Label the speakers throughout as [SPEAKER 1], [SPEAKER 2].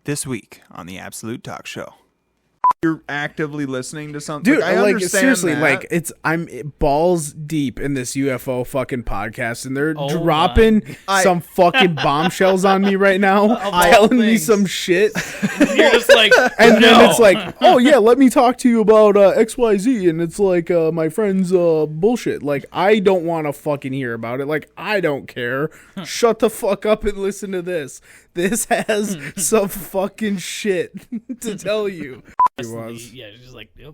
[SPEAKER 1] This week on the Absolute Talk Show. You're actively listening to something.
[SPEAKER 2] Dude,
[SPEAKER 1] I
[SPEAKER 2] like
[SPEAKER 1] understand
[SPEAKER 2] seriously,
[SPEAKER 1] that.
[SPEAKER 2] like I'm balls deep in this UFO fucking podcast, and they're dropping some fucking bombshells on me right now, telling me some shit.
[SPEAKER 3] You're just like,
[SPEAKER 2] and then it's like, oh yeah, let me talk to you about XYZ, and it's like my friend's bullshit. Like, I don't want to fucking hear about it. Like, I don't care. Shut the fuck up and listen to this. This has some fucking shit to tell you. He was.
[SPEAKER 3] Yeah, just like, yep.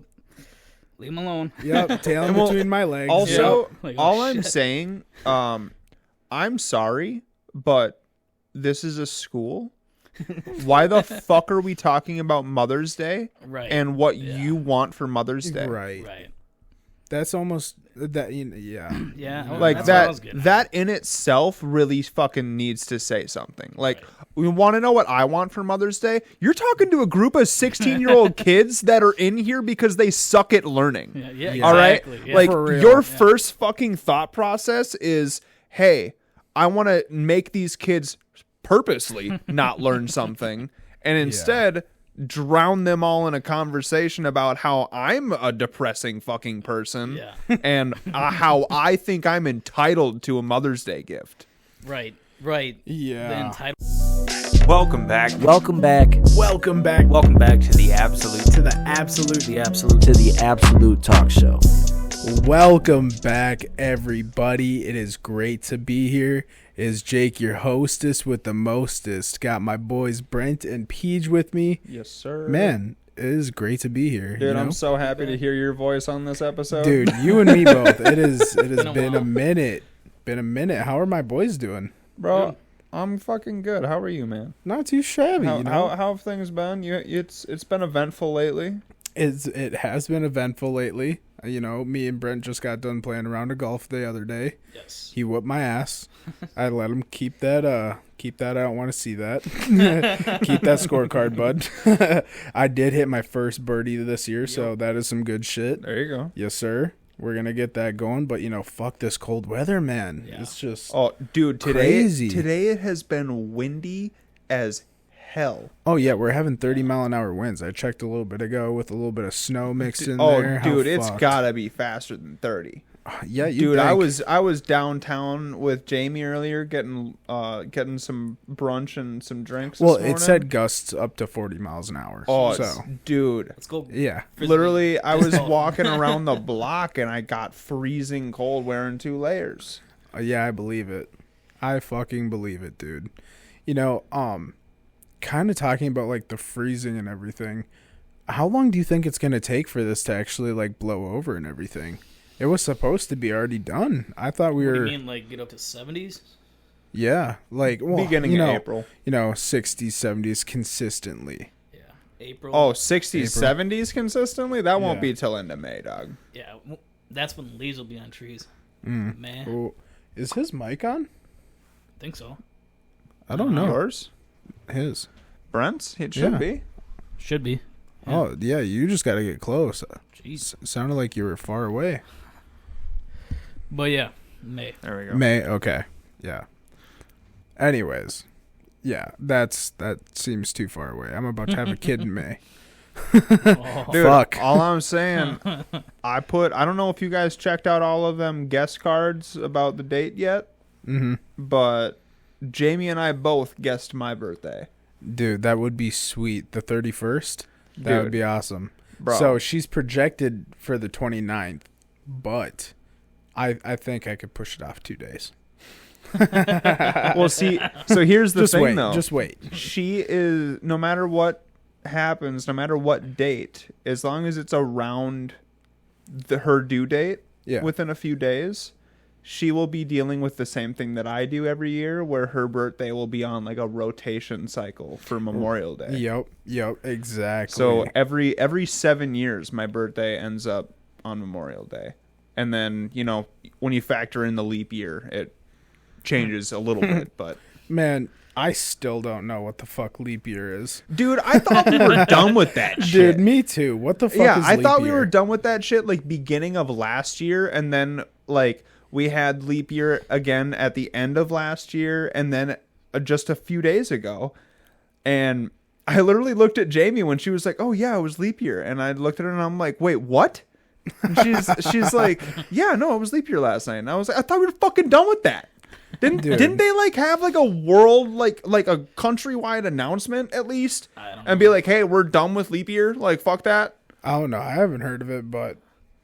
[SPEAKER 3] Leave him alone.
[SPEAKER 2] Yep, tail in between my legs.
[SPEAKER 1] Also,
[SPEAKER 3] Yep. Like,
[SPEAKER 1] all
[SPEAKER 3] shit.
[SPEAKER 1] I'm saying, I'm sorry, but this is a school. Why the fuck are we talking about Mother's Day
[SPEAKER 3] Right.
[SPEAKER 1] and what you want for Mother's Day?
[SPEAKER 2] Right.
[SPEAKER 3] Right.
[SPEAKER 2] That's almost that. Yeah.
[SPEAKER 3] Yeah.
[SPEAKER 1] Like
[SPEAKER 3] that's what I was
[SPEAKER 1] that.
[SPEAKER 3] getting at.
[SPEAKER 1] That in itself really fucking needs to say something. Like, we want to know what I want for Mother's Day. You're talking to a group of 16-year-old kids that are in here because they suck at learning.
[SPEAKER 3] Yeah.
[SPEAKER 1] All right.
[SPEAKER 3] Exactly. Yeah.
[SPEAKER 1] Like,
[SPEAKER 2] For real.
[SPEAKER 1] your first fucking thought process is, hey, I want to make these kids purposely not learn something, and instead drown them all in a conversation about how I'm a depressing fucking person and how I think I'm entitled to a Mother's Day gift.
[SPEAKER 3] Right.
[SPEAKER 2] Yeah.
[SPEAKER 3] The entitled.
[SPEAKER 1] Welcome back.
[SPEAKER 4] Welcome back.
[SPEAKER 2] Welcome back
[SPEAKER 4] Welcome back to the Absolute.
[SPEAKER 2] to the absolute.
[SPEAKER 4] To the Absolute Talk Show.
[SPEAKER 2] Welcome back, everybody. It is great to be here. It is Jake, your hostess with the mostest. Got my boys Brent and Peej with me.
[SPEAKER 1] Yes, sir.
[SPEAKER 2] Man, it is great to be here.
[SPEAKER 1] Dude,
[SPEAKER 2] you know?
[SPEAKER 1] I'm so happy to hear your voice on this episode.
[SPEAKER 2] Dude, you and me both. It has
[SPEAKER 3] a
[SPEAKER 2] been a
[SPEAKER 3] while.
[SPEAKER 2] minute. Been a minute. How are my boys doing?
[SPEAKER 1] Bro, I'm fucking good. How are you, man?
[SPEAKER 2] Not too shabby.
[SPEAKER 1] How,
[SPEAKER 2] you know?
[SPEAKER 1] how have things been? It's been eventful lately.
[SPEAKER 2] It has been eventful lately. You know, me and Brent just got done playing a round of golf the other day.
[SPEAKER 3] Yes.
[SPEAKER 2] He whooped my ass. I let him keep that. I don't want to see that. Keep that scorecard, bud. I did hit my first birdie this year, so that is some good shit.
[SPEAKER 1] There you go.
[SPEAKER 2] Yes, sir. We're gonna get that going, but fuck this cold weather, man.
[SPEAKER 3] Yeah.
[SPEAKER 2] It's just
[SPEAKER 1] Oh, dude,
[SPEAKER 2] Crazy.
[SPEAKER 1] Today it has been windy as hell.
[SPEAKER 2] Oh yeah, we're having 30-mile-an-hour winds. I checked a little bit ago with a little bit of snow mixed in there. How
[SPEAKER 1] Dude, it's
[SPEAKER 2] fucked.
[SPEAKER 1] gotta be faster than 30.
[SPEAKER 2] Yeah, you
[SPEAKER 1] Dude, I
[SPEAKER 2] think.
[SPEAKER 1] was downtown with Jamie earlier getting some brunch and some drinks.
[SPEAKER 2] Well,
[SPEAKER 1] this morning.
[SPEAKER 2] it said gusts up to 40 miles an hour.
[SPEAKER 1] Oh,
[SPEAKER 2] so
[SPEAKER 1] dude.
[SPEAKER 3] Let's go.
[SPEAKER 2] yeah.
[SPEAKER 1] Literally, I was walking around the block and I got freezing cold wearing 2 layers.
[SPEAKER 2] Yeah, I believe it. I fucking believe it, dude. Kind of talking about like the freezing and everything. How long do you think it's going to take for this to actually like blow over and everything? It was supposed to be already done. I thought we
[SPEAKER 3] What
[SPEAKER 2] were
[SPEAKER 3] do you mean, like, get up to 70s?
[SPEAKER 2] yeah, like
[SPEAKER 1] Beginning of April.
[SPEAKER 2] 60s, 70s consistently.
[SPEAKER 3] Yeah. April.
[SPEAKER 1] Oh, 60s,
[SPEAKER 2] April.
[SPEAKER 1] 70s consistently? That won't
[SPEAKER 2] Yeah.
[SPEAKER 1] be till end of May, dog.
[SPEAKER 3] Yeah. That's when leaves will be on trees.
[SPEAKER 2] Mm.
[SPEAKER 3] Man.
[SPEAKER 2] Oh, is his mic on?
[SPEAKER 3] I think so.
[SPEAKER 2] I don't know.
[SPEAKER 1] Yours?
[SPEAKER 2] His.
[SPEAKER 1] Brent's? It should
[SPEAKER 2] Yeah.
[SPEAKER 1] be.
[SPEAKER 3] Should be. Yeah.
[SPEAKER 2] Oh, yeah, you just got to get close.
[SPEAKER 3] Jeez.
[SPEAKER 2] Sounded like you were far away.
[SPEAKER 3] But yeah, May.
[SPEAKER 1] There we go.
[SPEAKER 2] May, okay. Yeah. Anyways, yeah, that seems too far away. I'm about to have a kid in May.
[SPEAKER 3] Oh.
[SPEAKER 1] Dude,
[SPEAKER 2] Fuck.
[SPEAKER 1] all I'm saying, I don't know if you guys checked out all of them guest cards about the date yet,
[SPEAKER 2] Mm-hmm.
[SPEAKER 1] but Jamie and I both guessed my birthday.
[SPEAKER 2] Dude, that would be sweet. The 31st? That
[SPEAKER 1] Dude.
[SPEAKER 2] would be awesome.
[SPEAKER 1] Bro.
[SPEAKER 2] So she's projected for the 29th, but I think I could push it off 2 days.
[SPEAKER 1] Well, see, so here's the
[SPEAKER 2] Just
[SPEAKER 1] thing,
[SPEAKER 2] wait.
[SPEAKER 1] though.
[SPEAKER 2] Just wait.
[SPEAKER 1] She is, no matter what happens, no matter what date, as long as it's around her due date,
[SPEAKER 2] Yeah.
[SPEAKER 1] within a few days, she will be dealing with the same thing that I do every year, where her birthday will be on like a rotation cycle for Memorial Day.
[SPEAKER 2] Yep, exactly.
[SPEAKER 1] So every 7 years, my birthday ends up on Memorial Day. And then, when you factor in the leap year, it changes a little bit. But
[SPEAKER 2] man, I still don't know what the fuck leap year is.
[SPEAKER 1] dude, I thought we were done with that shit.
[SPEAKER 2] Dude, me too. What the fuck
[SPEAKER 1] Yeah,
[SPEAKER 2] is
[SPEAKER 1] I
[SPEAKER 2] leap
[SPEAKER 1] thought we
[SPEAKER 2] year?
[SPEAKER 1] were done with that shit like beginning of last year, and then like we had leap year again at the end of last year, and then just a few days ago. And I literally looked at Jamie when she was like, "Oh yeah, it was leap year," and I looked at her and I'm like, "Wait, what?" And she's like, "Yeah, no, it was leap year last night." And I was like, "I thought we were fucking done with that." Didn't they like have like a world like a countrywide announcement at least, and be like, "Hey, we're done with leap year." Like, fuck that.
[SPEAKER 2] I don't know. I haven't heard of it, but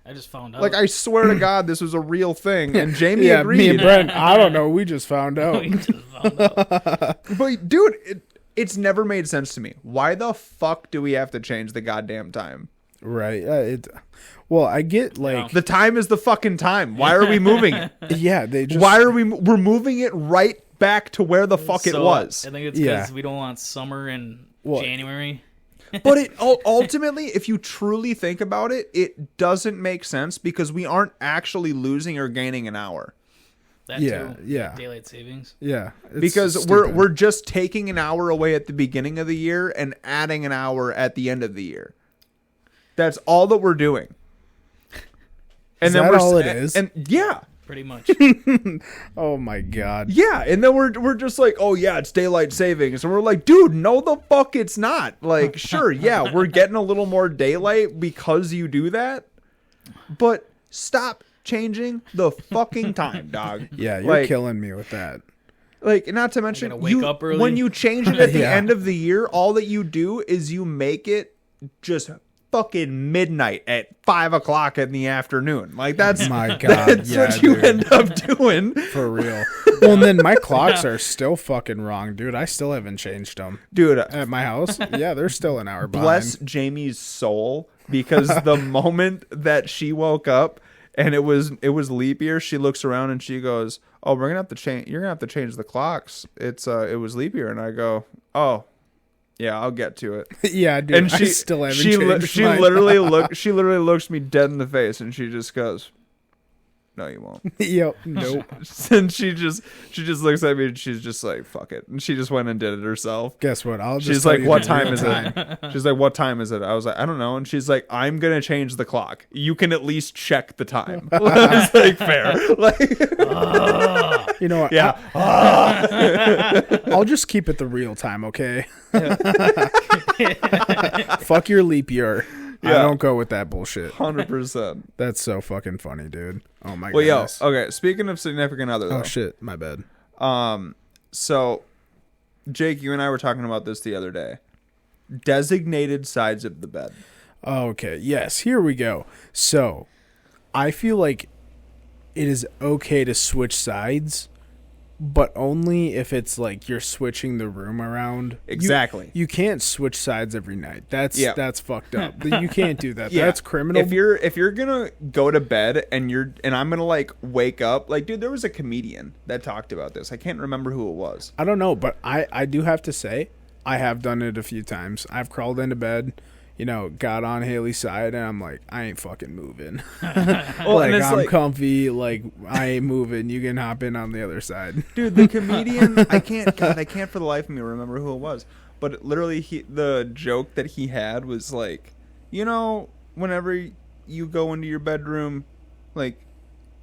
[SPEAKER 3] I just found out.
[SPEAKER 1] Like, I swear to God, this was a real thing, and Jamie
[SPEAKER 2] yeah,
[SPEAKER 1] agreed.
[SPEAKER 2] me and Brent. I don't know. We just found out.
[SPEAKER 3] We just found out.
[SPEAKER 1] But dude, it's never made sense to me. Why the fuck do we have to change the goddamn time?
[SPEAKER 2] Right. Well, I get like
[SPEAKER 1] The time is the fucking time. Why are we moving it?
[SPEAKER 2] yeah. They just
[SPEAKER 1] Why are we're moving it right back to where the fuck it
[SPEAKER 3] So,
[SPEAKER 1] was?
[SPEAKER 3] I think it's because
[SPEAKER 2] Yeah.
[SPEAKER 3] we don't want summer in
[SPEAKER 2] What?
[SPEAKER 3] January.
[SPEAKER 1] But it ultimately, if you truly think about it, it doesn't make sense because we aren't actually losing or gaining an hour.
[SPEAKER 3] That
[SPEAKER 2] Yeah,
[SPEAKER 3] too.
[SPEAKER 2] yeah.
[SPEAKER 3] Daylight savings.
[SPEAKER 2] yeah. It's
[SPEAKER 1] Because
[SPEAKER 2] stupid.
[SPEAKER 1] we're just taking an hour away at the beginning of the year and adding an hour at the end of the year. That's all that we're doing. And
[SPEAKER 2] Is that
[SPEAKER 1] we're
[SPEAKER 2] all it is?
[SPEAKER 1] And yeah.
[SPEAKER 3] Pretty much.
[SPEAKER 2] Oh my god.
[SPEAKER 1] Yeah, and then we're just like, "Oh yeah, it's daylight savings." And we're like, "Dude, no the fuck it's not." Like, sure, yeah, we're getting a little more daylight because you do that. But stop changing the fucking time, dog.
[SPEAKER 2] Yeah, you're
[SPEAKER 1] like,
[SPEAKER 2] killing me with that.
[SPEAKER 1] Like, not to mention,
[SPEAKER 3] gotta wake up early.
[SPEAKER 1] when you change it at the
[SPEAKER 2] Yeah.
[SPEAKER 1] end of the year, all that you do is you make it just fucking midnight at 5 o'clock in the afternoon. Like, that's
[SPEAKER 2] My god.
[SPEAKER 1] that's
[SPEAKER 2] yeah,
[SPEAKER 1] what you
[SPEAKER 2] dude.
[SPEAKER 1] end up doing.
[SPEAKER 2] For real. Well, and then my clocks are still fucking wrong, dude. I still haven't changed them.
[SPEAKER 1] Dude,
[SPEAKER 2] At my house, yeah, they're still an hour behind.
[SPEAKER 1] bless Jamie's soul, because the moment that she woke up and it was leap year, she looks around and she goes, "Oh, we're gonna have to change. You're gonna have to change the clocks. It was leap year." And I go, "Oh, yeah, I'll get to it."
[SPEAKER 2] Yeah, dude.
[SPEAKER 1] And
[SPEAKER 2] I still haven't changed
[SPEAKER 1] she
[SPEAKER 2] mine.
[SPEAKER 1] literally looks me dead in the face and she just goes, "No, you won't."
[SPEAKER 2] Yep. Nope.
[SPEAKER 1] And she just looks at me and she's just like, "Fuck it," and she just went and did it herself.
[SPEAKER 2] Guess what? I'll just
[SPEAKER 1] She's
[SPEAKER 2] tell
[SPEAKER 1] like,
[SPEAKER 2] you
[SPEAKER 1] "What
[SPEAKER 2] the
[SPEAKER 1] time
[SPEAKER 2] real
[SPEAKER 1] is
[SPEAKER 2] time.
[SPEAKER 1] it?" She's like, "What time is it?" I was like, "I don't know." And she's like, "I'm gonna change the clock. You can at least check the time." I was like, "Fair." Like,
[SPEAKER 2] You know what?
[SPEAKER 1] yeah.
[SPEAKER 2] I'll just keep it the real time, okay? Fuck your leap year. I
[SPEAKER 1] Yeah.
[SPEAKER 2] don't go with that bullshit.
[SPEAKER 1] 100%.
[SPEAKER 2] That's so fucking funny, dude. Oh my
[SPEAKER 1] Well, yo,
[SPEAKER 2] goodness.
[SPEAKER 1] okay. Speaking of significant other, though,
[SPEAKER 2] Oh shit, my bad.
[SPEAKER 1] so Jake, you and I were talking about this the other day. Designated sides of the bed.
[SPEAKER 2] Okay, yes, here we go. So, I feel like it is okay to switch sides, but only if it's like you're switching the room around.
[SPEAKER 1] Exactly.
[SPEAKER 2] You can't switch sides every night. That's fucked up. You can't do that.
[SPEAKER 1] Yeah.
[SPEAKER 2] That's criminal.
[SPEAKER 1] If you're gonna go to bed and I'm gonna like wake up, like, dude, there was a comedian that talked about this. I can't remember who it was.
[SPEAKER 2] I don't know, but I do have to say I have done it a few times. I've crawled into bed, got on Haley's side, and I'm like, I ain't fucking moving.
[SPEAKER 1] Well,
[SPEAKER 2] like,
[SPEAKER 1] and it's
[SPEAKER 2] I'm
[SPEAKER 1] like,
[SPEAKER 2] comfy, like, I ain't moving. You can hop in on the other side.
[SPEAKER 1] dude, the comedian, I can't for the life of me remember who it was. But literally, the joke that he had was like, whenever you go into your bedroom, like,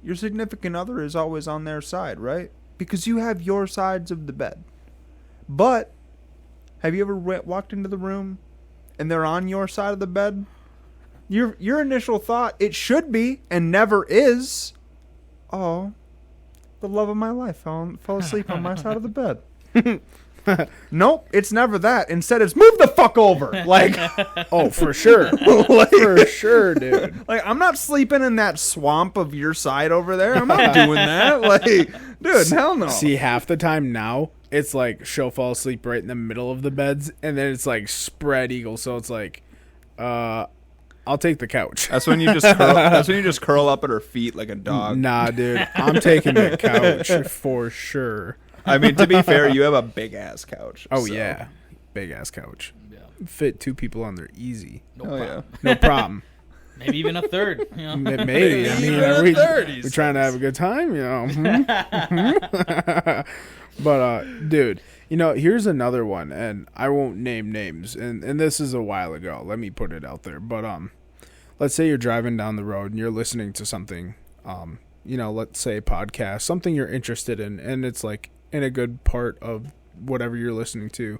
[SPEAKER 1] your significant other is always on their side, right? Because you have your sides of the bed. But have you ever walked into the room and they're on your side of the bed? Your initial thought, it should be and never is, "Oh, the love of my life fell asleep on my side of the bed." Nope, it's never that. Instead, it's "Move the fuck over." Like,
[SPEAKER 2] Oh, for sure.
[SPEAKER 1] like,
[SPEAKER 2] For sure, dude.
[SPEAKER 1] like, I'm not sleeping in that swamp of your side over there. I'm not doing that. Like, dude, hell no.
[SPEAKER 2] See, half the time now, it's like she'll fall asleep right in the middle of the beds, and then it's like spread eagle. So it's like, I'll take the couch.
[SPEAKER 1] That's when you just curl up at her feet like a dog.
[SPEAKER 2] Nah, dude. I'm taking the couch for sure.
[SPEAKER 1] I mean, to be fair, you have a big ass couch.
[SPEAKER 2] Oh,
[SPEAKER 1] so.
[SPEAKER 2] yeah. Big ass couch.
[SPEAKER 3] Yeah.
[SPEAKER 2] Fit 2 people on there easy.
[SPEAKER 3] No
[SPEAKER 1] Oh,
[SPEAKER 3] problem.
[SPEAKER 2] No problem.
[SPEAKER 3] Maybe even a third.
[SPEAKER 2] Maybe. I mean,
[SPEAKER 1] Even a
[SPEAKER 2] we,
[SPEAKER 1] third, he
[SPEAKER 2] we're trying to have a good time, But, dude, here's another one, and I won't name names, and this is a while ago. Let me put it out there. But, let's say you're driving down the road and you're listening to something, let's say a podcast, something you're interested in, and it's like in a good part of whatever you're listening to.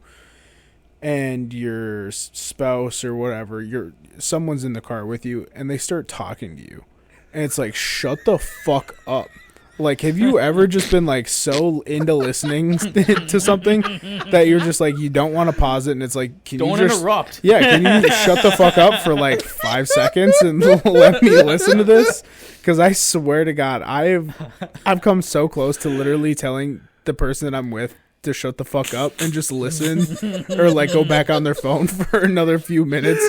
[SPEAKER 2] and your spouse or whatever, someone's in the car with you, and they start talking to you, and it's like, shut the fuck up. Like, have you ever just been like so into listening to something that you're just like, you don't want to pause it, and it's like,
[SPEAKER 3] Don't interrupt.
[SPEAKER 2] Yeah, can you shut the fuck up for like 5 seconds and let me listen to this? Because I swear to God, I've come so close to literally telling the person that I'm with to shut the fuck up and just listen, or like go back on their phone for another few minutes.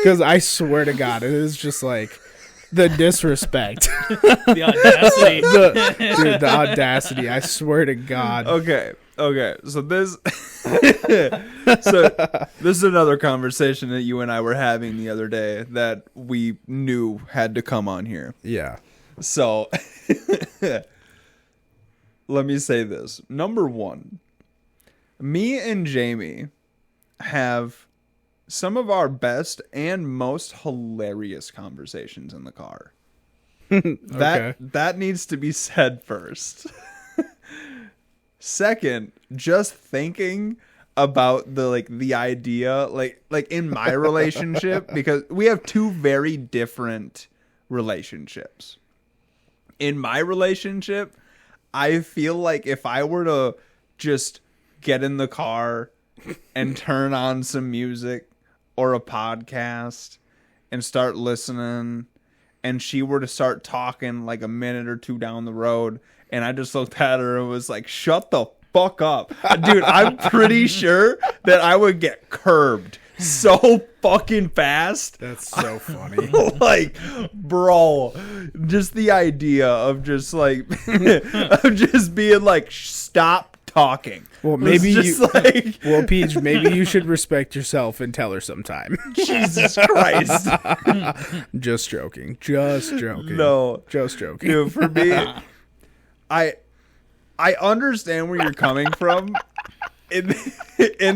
[SPEAKER 2] Because I swear to God, it is just like the disrespect,
[SPEAKER 3] The audacity.
[SPEAKER 2] the audacity. I swear to God.
[SPEAKER 1] Okay. So this is another conversation that you and I were having the other day that we knew had to come on here.
[SPEAKER 2] Yeah.
[SPEAKER 1] So let me say this. Number one, me and Jamie have some of our best and most hilarious conversations in the car. That needs to be said first. Second, just thinking about the idea like in my relationship, because we have two very different relationships. In my relationship, I feel like if I were to just get in the car and turn on some music or a podcast and start listening, and she were to start talking like a minute or two down the road, and I just looked at her and was like, shut the fuck up. Dude, I'm pretty sure that I would get curbed so fucking fast.
[SPEAKER 2] That's so funny.
[SPEAKER 1] Like, bro, just the idea of just like of just being like, stop talking.
[SPEAKER 2] Well, maybe
[SPEAKER 1] just
[SPEAKER 2] you
[SPEAKER 1] like,
[SPEAKER 2] well, Peej, maybe you should respect yourself and tell her sometime.
[SPEAKER 1] Jesus Christ.
[SPEAKER 2] Just joking. Just joking.
[SPEAKER 1] No.
[SPEAKER 2] Just joking.
[SPEAKER 1] Dude, for me, I understand where you're coming from in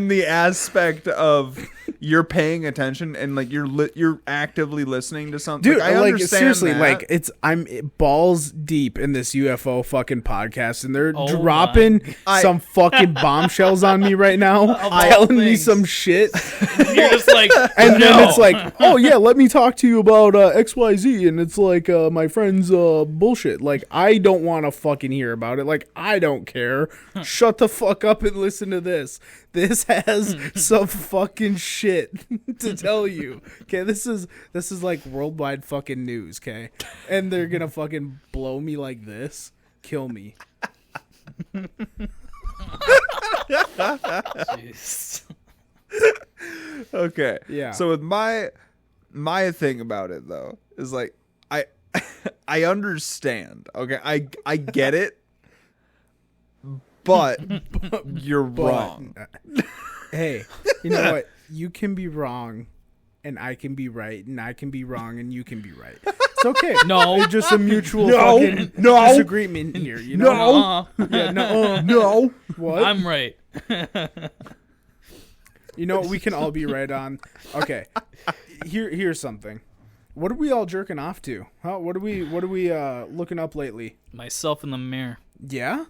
[SPEAKER 1] the aspect of you're paying attention and like you're actively listening to something.
[SPEAKER 2] Dude,
[SPEAKER 1] I
[SPEAKER 2] like
[SPEAKER 1] understand
[SPEAKER 2] seriously,
[SPEAKER 1] that.
[SPEAKER 2] like I'm balls deep in this UFO fucking podcast, and they're
[SPEAKER 3] Oh
[SPEAKER 2] dropping some fucking bombshells on me right now,
[SPEAKER 3] all
[SPEAKER 2] telling me
[SPEAKER 3] things.
[SPEAKER 2] some shit,
[SPEAKER 3] You're just like,
[SPEAKER 2] and then
[SPEAKER 3] no.
[SPEAKER 2] it's like, oh yeah, let me talk to you about XYZ, and it's like my friend's bullshit. Like, I don't want to fucking hear about it. Like, I don't care. Shut the fuck up and listen to this. This has some fucking shit to tell you. Okay, this is like worldwide fucking news, okay? And they're gonna fucking blow me like this. Kill me.
[SPEAKER 3] Jeez.
[SPEAKER 1] Okay.
[SPEAKER 2] Yeah.
[SPEAKER 1] So with my thing about it though is like I understand. Okay. I get it. But you're wrong.
[SPEAKER 2] Hey, you know what? You can be wrong, and I can be right, and I can be wrong, and you can be right. It's okay.
[SPEAKER 3] No.
[SPEAKER 2] It's just a mutual
[SPEAKER 1] No.
[SPEAKER 2] fucking
[SPEAKER 1] No.
[SPEAKER 2] disagreement here. You know? Yeah, no.
[SPEAKER 1] No.
[SPEAKER 2] What?
[SPEAKER 3] I'm right.
[SPEAKER 2] You know what we can all be right on? Okay. Here's something. What are we all jerking off to? Huh? What are we looking up lately?
[SPEAKER 3] Myself in the mirror.
[SPEAKER 2] Yeah?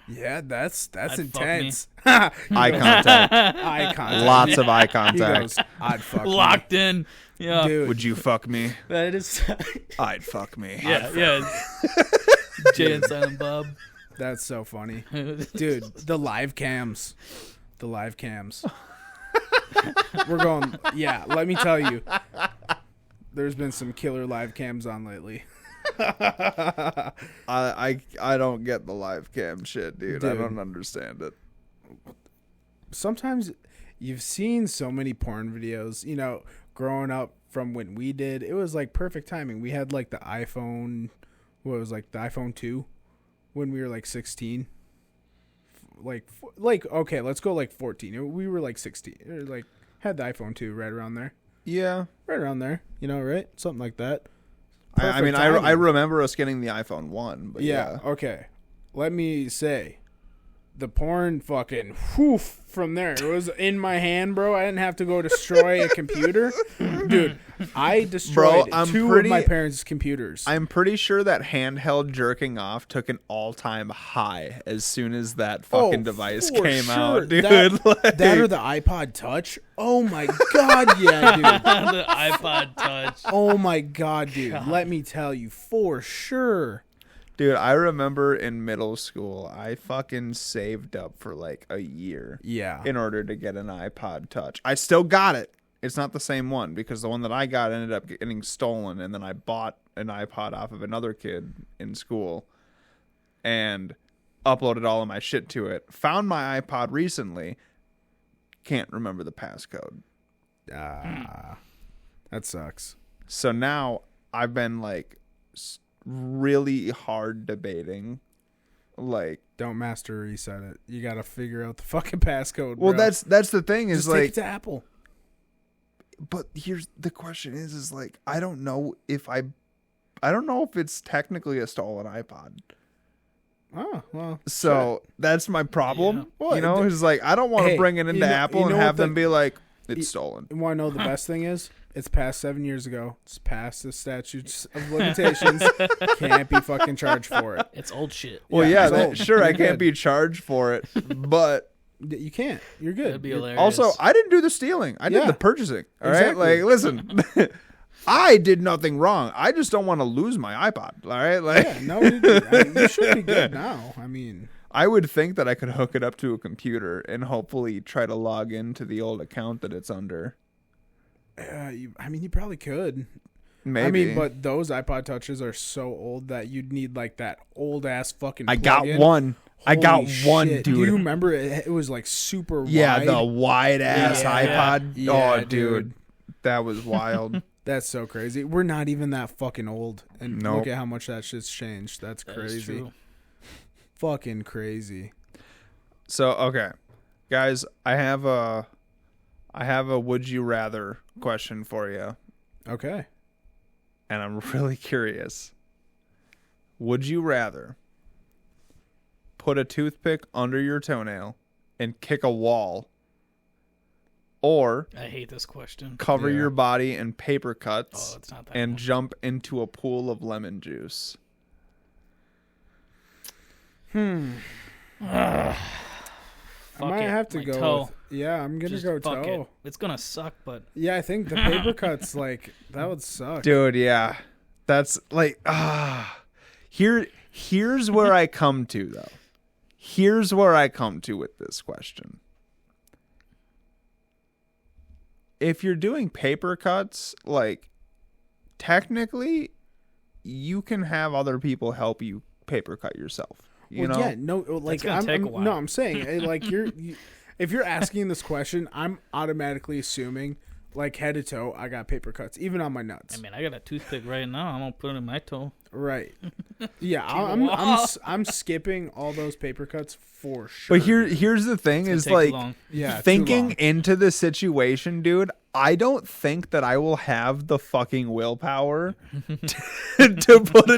[SPEAKER 2] Yeah, that's
[SPEAKER 3] I'd
[SPEAKER 2] intense.
[SPEAKER 1] Eye contact.
[SPEAKER 2] Eye contact.
[SPEAKER 1] Lots of eye
[SPEAKER 2] He
[SPEAKER 1] contact.
[SPEAKER 2] goes, I'd fuck me."
[SPEAKER 3] Locked in. Yeah.
[SPEAKER 2] Dude.
[SPEAKER 1] Would you fuck me?
[SPEAKER 3] That is.
[SPEAKER 1] I'd fuck me.
[SPEAKER 3] Yeah. Jay and Silent Bob.
[SPEAKER 2] That's so funny. Dude, the live cams. We're going, yeah, let me tell you. There's been some killer live cams on lately.
[SPEAKER 1] I don't get the live cam shit, dude. I don't understand it.
[SPEAKER 2] Sometimes you've seen so many porn videos, you know, growing up from when we did. It was like perfect timing. We had like the iPhone, what was like the iPhone 2 when we were like 16. Like okay, let's go like 14. We were like 16. Or like had the iPhone 2 right around there.
[SPEAKER 1] Yeah.
[SPEAKER 2] Right around there, you know, right? Something like that.
[SPEAKER 1] I mean,
[SPEAKER 2] Perfect
[SPEAKER 1] I
[SPEAKER 2] timing.
[SPEAKER 1] remember us getting the iPhone 1, but
[SPEAKER 2] Yeah, okay. Let me say, the porn fucking from there. It was in my hand, bro. I didn't have to go destroy a computer. Dude, I destroyed two of my parents' computers.
[SPEAKER 1] I'm pretty sure that handheld jerking off took an all-time high as soon as that fucking device came out, dude.
[SPEAKER 2] That or the iPod Touch. Oh my god, yeah, dude.
[SPEAKER 3] The iPod Touch.
[SPEAKER 2] Oh my god, dude. Let me tell you, for sure.
[SPEAKER 1] Dude, I remember in middle school, I fucking saved up for like a year in order to get an iPod Touch. I still got it. It's not the same one because the one that I got ended up getting stolen, and then I bought an iPod off of another kid in school and uploaded all of my shit to it. Found my iPod recently. Can't remember the passcode.
[SPEAKER 2] That sucks.
[SPEAKER 1] So now I've been like really hard debating, like,
[SPEAKER 2] don't master reset it. You gotta figure out the fucking passcode.
[SPEAKER 1] Well,
[SPEAKER 2] bro.
[SPEAKER 1] that's the thing is
[SPEAKER 2] Just
[SPEAKER 1] like,
[SPEAKER 2] take it to Apple.
[SPEAKER 1] But here's the question is like I don't know if it's technically a stolen iPod.
[SPEAKER 2] Oh well.
[SPEAKER 1] So that's my problem.
[SPEAKER 3] Yeah.
[SPEAKER 2] Well,
[SPEAKER 1] you know, it's like I don't want to bring it into Apple and have
[SPEAKER 2] what
[SPEAKER 1] them be like it's stolen.
[SPEAKER 2] You want to know the best thing is? It's past 7 years ago. It's past the statutes of limitations. Can't be fucking charged for it.
[SPEAKER 3] It's old shit.
[SPEAKER 1] Well,
[SPEAKER 2] Yeah,
[SPEAKER 1] yeah,
[SPEAKER 2] it's old.
[SPEAKER 1] sure, I
[SPEAKER 2] You're
[SPEAKER 1] can't
[SPEAKER 2] good.
[SPEAKER 1] be charged for it, but
[SPEAKER 2] You can't. You're good.
[SPEAKER 3] That'd be hilarious.
[SPEAKER 1] also I didn't do the stealing. I did
[SPEAKER 2] Yeah.
[SPEAKER 1] the purchasing. All right,
[SPEAKER 2] Exactly.
[SPEAKER 1] like listen, I did nothing wrong. I just don't want to lose my iPod. All right, like
[SPEAKER 2] Yeah, no, you should be good now. I mean,
[SPEAKER 1] I would think that I could hook it up to a computer and hopefully try to log into the old account that it's under.
[SPEAKER 2] you probably could.
[SPEAKER 1] Maybe.
[SPEAKER 2] I mean, but those iPod Touches are so old that you'd need like that old ass fucking.
[SPEAKER 1] I got
[SPEAKER 2] plug-in.
[SPEAKER 1] one. I got
[SPEAKER 2] Holy
[SPEAKER 1] one,
[SPEAKER 2] shit.
[SPEAKER 1] dude.
[SPEAKER 2] Do you remember it? It was like super
[SPEAKER 1] Yeah,
[SPEAKER 2] wide.
[SPEAKER 1] the wide ass
[SPEAKER 3] Yeah.
[SPEAKER 1] iPod.
[SPEAKER 2] Yeah,
[SPEAKER 1] Oh, dude. That was wild.
[SPEAKER 2] That's so crazy. We're not even that fucking old, and
[SPEAKER 1] Nope.
[SPEAKER 2] look at how much that shit's changed. That's
[SPEAKER 3] That
[SPEAKER 2] crazy.
[SPEAKER 3] is true.
[SPEAKER 2] Fucking crazy.
[SPEAKER 1] So, okay. Guys, I have a would you rather question for you,
[SPEAKER 2] Okay.
[SPEAKER 1] and I'm really curious. Would you rather put a toothpick under your toenail and kick a wall, or
[SPEAKER 3] I hate this question.
[SPEAKER 1] cover
[SPEAKER 2] Yeah.
[SPEAKER 1] your body in paper cuts
[SPEAKER 3] Oh, it's not that
[SPEAKER 1] and
[SPEAKER 3] one.
[SPEAKER 1] jump into a pool of lemon juice?
[SPEAKER 2] I might have to
[SPEAKER 3] my
[SPEAKER 2] go.
[SPEAKER 3] toe.
[SPEAKER 2] Yeah, I'm gonna
[SPEAKER 3] Just
[SPEAKER 2] go
[SPEAKER 3] fuck
[SPEAKER 2] toe.
[SPEAKER 3] it. It's gonna suck, but
[SPEAKER 2] Yeah, I think the paper cuts like that would suck.
[SPEAKER 1] Dude, yeah. That's like here's where I come to though. Here's where I come to with this question. If you're doing paper cuts, like technically you can have other people help you paper cut yourself. You know?
[SPEAKER 2] Yeah, no, like
[SPEAKER 3] gonna take a while.
[SPEAKER 2] no, I'm saying like if you're asking this question, I'm automatically assuming like head to toe, I got paper cuts, even on my nuts.
[SPEAKER 3] I mean, I got a toothpick right now. I'm gonna put it in my toe.
[SPEAKER 2] Right. Yeah,
[SPEAKER 3] wall.
[SPEAKER 2] I'm skipping all those paper cuts for sure.
[SPEAKER 1] But here's the thing
[SPEAKER 3] It's
[SPEAKER 1] is
[SPEAKER 3] gonna take
[SPEAKER 1] like
[SPEAKER 3] long.
[SPEAKER 2] yeah, too
[SPEAKER 1] thinking
[SPEAKER 2] long.
[SPEAKER 1] into the situation, dude, I don't think that I will have the fucking willpower to put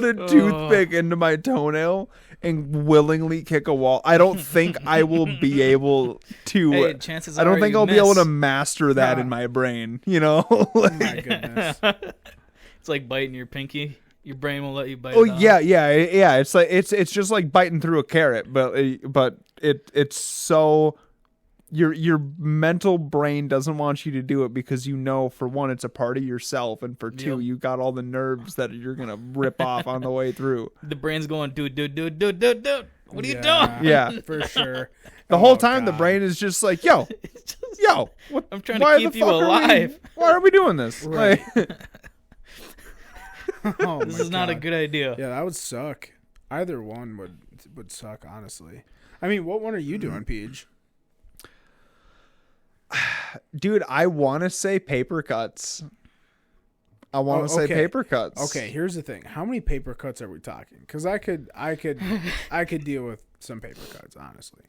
[SPEAKER 1] a toothpick into my toenail and willingly kick a wall. I don't think I will be able to.
[SPEAKER 3] Hey, chances
[SPEAKER 1] I don't
[SPEAKER 3] are
[SPEAKER 1] think
[SPEAKER 3] you
[SPEAKER 1] I'll be able
[SPEAKER 3] miss.
[SPEAKER 1] to master that in my brain. You know?
[SPEAKER 2] Oh my goodness.
[SPEAKER 3] It's like biting your pinky. Your brain will let you bite.
[SPEAKER 1] Oh
[SPEAKER 3] it off.
[SPEAKER 1] yeah. It's like it's just like biting through a carrot, but it's so. Your mental brain doesn't want you to do it because you know, for one, it's a part of yourself, and for two,
[SPEAKER 3] Yep.
[SPEAKER 1] you got all the nerves that you're gonna rip off on the way through.
[SPEAKER 3] The brain's going, dude. What are you doing?
[SPEAKER 1] Yeah.
[SPEAKER 2] For sure.
[SPEAKER 1] The whole
[SPEAKER 2] Oh,
[SPEAKER 1] time, the
[SPEAKER 2] God.
[SPEAKER 1] brain is just like, yo, what,
[SPEAKER 3] I'm trying to
[SPEAKER 1] why
[SPEAKER 3] keep
[SPEAKER 1] the
[SPEAKER 3] you
[SPEAKER 1] fuck are we-
[SPEAKER 3] alive.
[SPEAKER 1] why are we doing this?
[SPEAKER 2] Right.
[SPEAKER 1] Like,
[SPEAKER 2] Oh
[SPEAKER 3] This
[SPEAKER 2] my
[SPEAKER 3] is not a
[SPEAKER 2] God.
[SPEAKER 3] good idea.
[SPEAKER 2] Yeah, that would suck. Either one would suck, honestly. I mean, what one are you doing, Peej?
[SPEAKER 1] dude, I want to say paper cuts. I want to say
[SPEAKER 2] okay.
[SPEAKER 1] paper cuts.
[SPEAKER 2] Okay, here's the thing. How many paper cuts are we talking? Because I could deal with some paper cuts, honestly.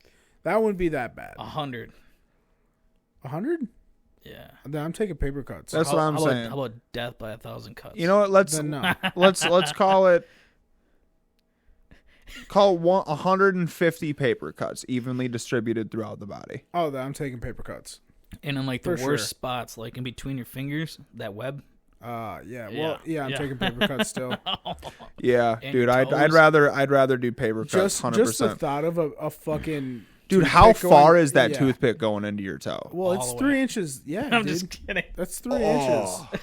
[SPEAKER 2] That wouldn't be that bad.
[SPEAKER 3] 100.
[SPEAKER 2] 100?
[SPEAKER 3] Yeah.
[SPEAKER 2] Then I'm taking paper cuts.
[SPEAKER 1] That's what I'm
[SPEAKER 3] how about-
[SPEAKER 1] saying.
[SPEAKER 3] How about death by 1,000 cuts?
[SPEAKER 1] You know what? Let's
[SPEAKER 2] Then no.
[SPEAKER 1] let's call it. Call 150 paper cuts evenly distributed throughout the body.
[SPEAKER 2] Oh, I'm taking paper cuts.
[SPEAKER 3] And in like the
[SPEAKER 2] For
[SPEAKER 3] worst
[SPEAKER 2] sure.
[SPEAKER 3] spots, like in between your fingers, that web.
[SPEAKER 2] Yeah. Well,
[SPEAKER 3] Yeah.
[SPEAKER 2] yeah, I'm
[SPEAKER 3] Yeah.
[SPEAKER 2] taking paper cuts still.
[SPEAKER 1] Yeah,
[SPEAKER 3] And
[SPEAKER 1] dude,
[SPEAKER 3] your
[SPEAKER 1] I'd
[SPEAKER 3] toes.
[SPEAKER 1] rather do paper cuts.
[SPEAKER 2] Just
[SPEAKER 1] 100%.
[SPEAKER 2] the thought of a fucking
[SPEAKER 1] Dude, how
[SPEAKER 2] toothpick
[SPEAKER 1] far
[SPEAKER 2] going-
[SPEAKER 1] is that
[SPEAKER 2] yeah.
[SPEAKER 1] toothpick going into your toe?
[SPEAKER 2] Well,
[SPEAKER 3] All
[SPEAKER 2] it's
[SPEAKER 3] the
[SPEAKER 2] 3
[SPEAKER 3] way.
[SPEAKER 2] inches. Yeah,
[SPEAKER 3] I'm
[SPEAKER 2] dude.
[SPEAKER 3] just kidding.
[SPEAKER 2] That's 3
[SPEAKER 1] Oh.
[SPEAKER 2] inches.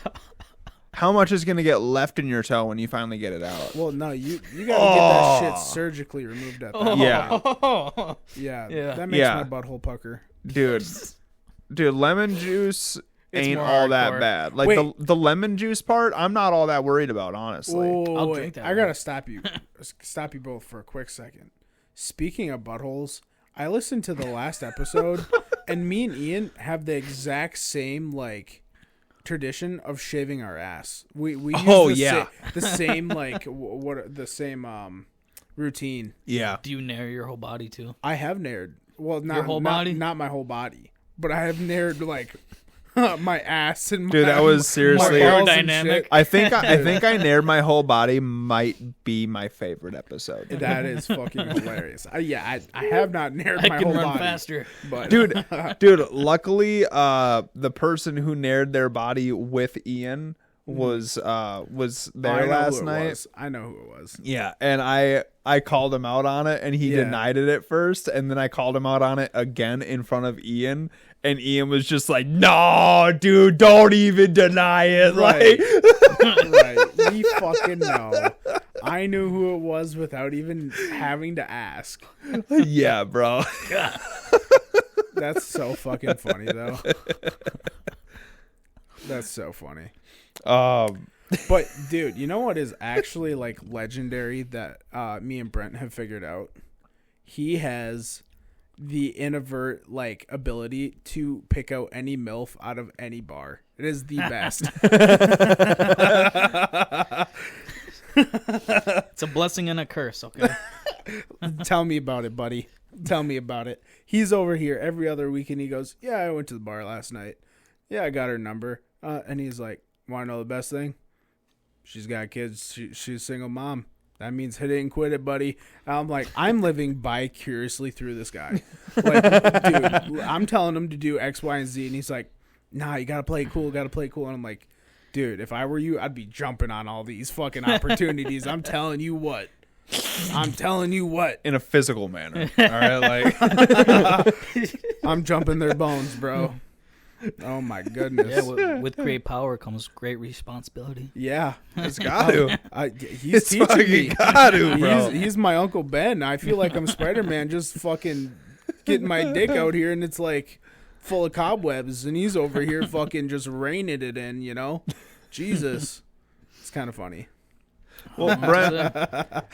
[SPEAKER 1] How much is gonna get left in your toe when you finally get it out?
[SPEAKER 2] Well, no, you gotta get that shit surgically removed at that. point.
[SPEAKER 1] Yeah.
[SPEAKER 2] Yeah,
[SPEAKER 3] Yeah.
[SPEAKER 2] that makes
[SPEAKER 1] Yeah.
[SPEAKER 2] my butthole pucker.
[SPEAKER 1] Dude, lemon juice
[SPEAKER 3] It's
[SPEAKER 1] ain't
[SPEAKER 3] more
[SPEAKER 1] all that
[SPEAKER 3] hardcore.
[SPEAKER 1] bad. Like
[SPEAKER 2] Wait.
[SPEAKER 1] the lemon juice part, I'm not all that worried about, honestly.
[SPEAKER 3] I'll
[SPEAKER 2] Wait,
[SPEAKER 3] drink that
[SPEAKER 2] I
[SPEAKER 3] one.
[SPEAKER 2] gotta stop you both for a quick second. Speaking of buttholes, I listened to the last episode, and me and Ian have the exact same like tradition of shaving our ass. We use
[SPEAKER 1] Oh,
[SPEAKER 2] the
[SPEAKER 1] yeah.
[SPEAKER 2] the same like the same routine.
[SPEAKER 1] Yeah.
[SPEAKER 3] Do you nair your whole body too?
[SPEAKER 2] I have nared. Well, not
[SPEAKER 3] whole
[SPEAKER 2] not-
[SPEAKER 3] body?
[SPEAKER 2] not my whole body, but I have nared like my ass and
[SPEAKER 1] Dude,
[SPEAKER 2] my,
[SPEAKER 1] that was seriously-
[SPEAKER 2] my balls and
[SPEAKER 3] Aerodynamic.
[SPEAKER 2] shit.
[SPEAKER 1] I think I nared my whole body might be my favorite episode.
[SPEAKER 2] That is fucking hilarious. I have not nared
[SPEAKER 3] I
[SPEAKER 2] my
[SPEAKER 3] can
[SPEAKER 2] whole
[SPEAKER 3] run
[SPEAKER 2] body,
[SPEAKER 3] faster.
[SPEAKER 2] but
[SPEAKER 1] Dude, luckily the person who nared their body with Ian was there
[SPEAKER 2] I know
[SPEAKER 1] last
[SPEAKER 2] who it
[SPEAKER 1] night.
[SPEAKER 2] was. I know who it was.
[SPEAKER 1] Yeah, and I called him out on it, and he
[SPEAKER 2] Yeah.
[SPEAKER 1] denied it at first, and then I called him out on it again in front of Ian, and Ian was just like, "No, dude, don't even deny it."
[SPEAKER 2] Right.
[SPEAKER 1] Like,
[SPEAKER 2] Right? We fucking know. I knew who it was without even having to ask.
[SPEAKER 1] yeah, bro.
[SPEAKER 2] That's so fucking funny, though. That's so funny. But dude, you know what is actually like legendary that me and Brent have figured out? He has the introvert like ability to pick out any MILF out of any bar. It is the best.
[SPEAKER 3] It's a blessing and a curse, okay?
[SPEAKER 2] Tell me about it, buddy. Tell me about it. He's over here every other week and he goes, "Yeah, I went to the bar last night. Yeah, I got her number." And he's like, "Want to know the best thing? She's got kids. She's a single mom. That means hit it and quit it, buddy." And I'm like, I'm living bi-curiously through this guy. Like, dude, I'm telling him to do X, Y, and Z, and he's like, "Nah, you gotta play it cool. Gotta play it cool." And I'm like, dude, if I were you, I'd be jumping on all these fucking opportunities. I'm telling you what. I'm telling you what.
[SPEAKER 1] In a physical manner. All right, like
[SPEAKER 2] I'm jumping their bones, bro. Oh my goodness.
[SPEAKER 3] Yeah, with great power comes great responsibility.
[SPEAKER 2] Yeah.
[SPEAKER 1] it's got to.
[SPEAKER 2] He's
[SPEAKER 1] It's
[SPEAKER 2] teaching
[SPEAKER 1] fucking
[SPEAKER 2] me.
[SPEAKER 1] got to, bro.
[SPEAKER 2] He's my Uncle Ben. I feel like I'm Spider-Man just fucking getting my dick out here and it's like full of cobwebs and he's over here fucking just reining it in, you know? Jesus. It's kind of funny.
[SPEAKER 1] Well, Brent,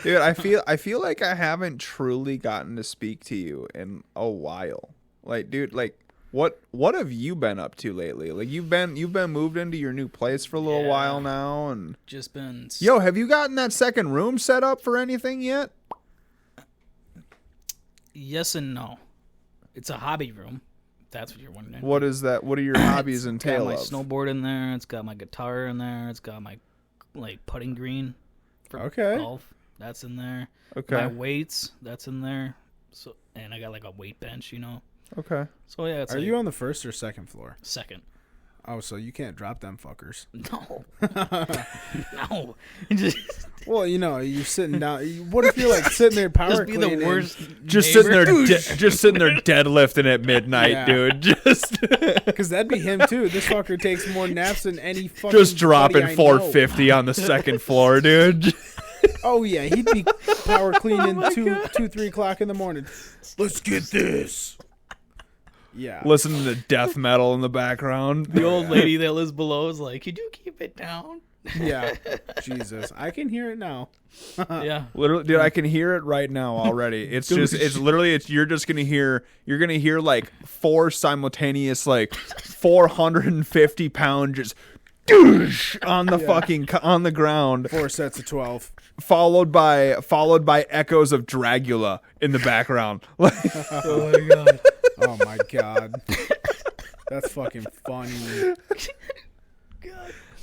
[SPEAKER 1] dude, I feel like I haven't truly gotten to speak to you in a while. Like, dude, like what have you been up to lately? Like you've been moved into your new place for a little
[SPEAKER 3] Yeah.
[SPEAKER 1] while now, and
[SPEAKER 3] Just been
[SPEAKER 1] yo, have you gotten that second room set up for anything yet?
[SPEAKER 3] yes and no. It's a hobby room. If that's what you're wondering.
[SPEAKER 1] What is that? What are your hobbies
[SPEAKER 3] Got
[SPEAKER 1] entail
[SPEAKER 3] my
[SPEAKER 1] of?
[SPEAKER 3] snowboard in there. It's got my guitar in there. It's got my like putting green for
[SPEAKER 2] Okay.
[SPEAKER 3] golf. That's in there.
[SPEAKER 1] Okay.
[SPEAKER 3] My weights. That's in there. So and I got like a weight bench, you know.
[SPEAKER 1] Okay.
[SPEAKER 3] So yeah, it's
[SPEAKER 2] Are
[SPEAKER 3] like
[SPEAKER 2] you on the first or second floor?
[SPEAKER 3] second.
[SPEAKER 2] Oh, so you can't drop them fuckers.
[SPEAKER 3] No. No. Just
[SPEAKER 2] Well, you know, you're sitting down. What if you're like sitting there power
[SPEAKER 3] just be the
[SPEAKER 2] cleaning?
[SPEAKER 3] worst.
[SPEAKER 1] Just
[SPEAKER 3] neighbor.
[SPEAKER 1] sitting there deadlifting at midnight,
[SPEAKER 2] Yeah.
[SPEAKER 1] dude. Just
[SPEAKER 2] Because that'd be him too. This fucker takes more naps than any fucking
[SPEAKER 1] just dropping
[SPEAKER 2] buddy I know.
[SPEAKER 1] 450 on the second floor, dude.
[SPEAKER 2] Oh yeah, he'd be power cleaning 3 o'clock in the morning. Let's get this. Yeah.
[SPEAKER 1] Listening to death metal in the background.
[SPEAKER 3] The old lady that lives below is like, "Could you keep it down?"
[SPEAKER 2] Yeah. Jesus, I can hear it now.
[SPEAKER 3] Yeah.
[SPEAKER 1] Literally, dude, I can hear it right now already. It's just, it's literally, you're gonna hear like four simultaneous, like 450 pound just doosh on the on the ground,
[SPEAKER 2] 4 sets of 12.
[SPEAKER 1] followed by echoes of Dracula in the background. Like,
[SPEAKER 3] Oh my god.
[SPEAKER 2] Oh my god. That's fucking funny.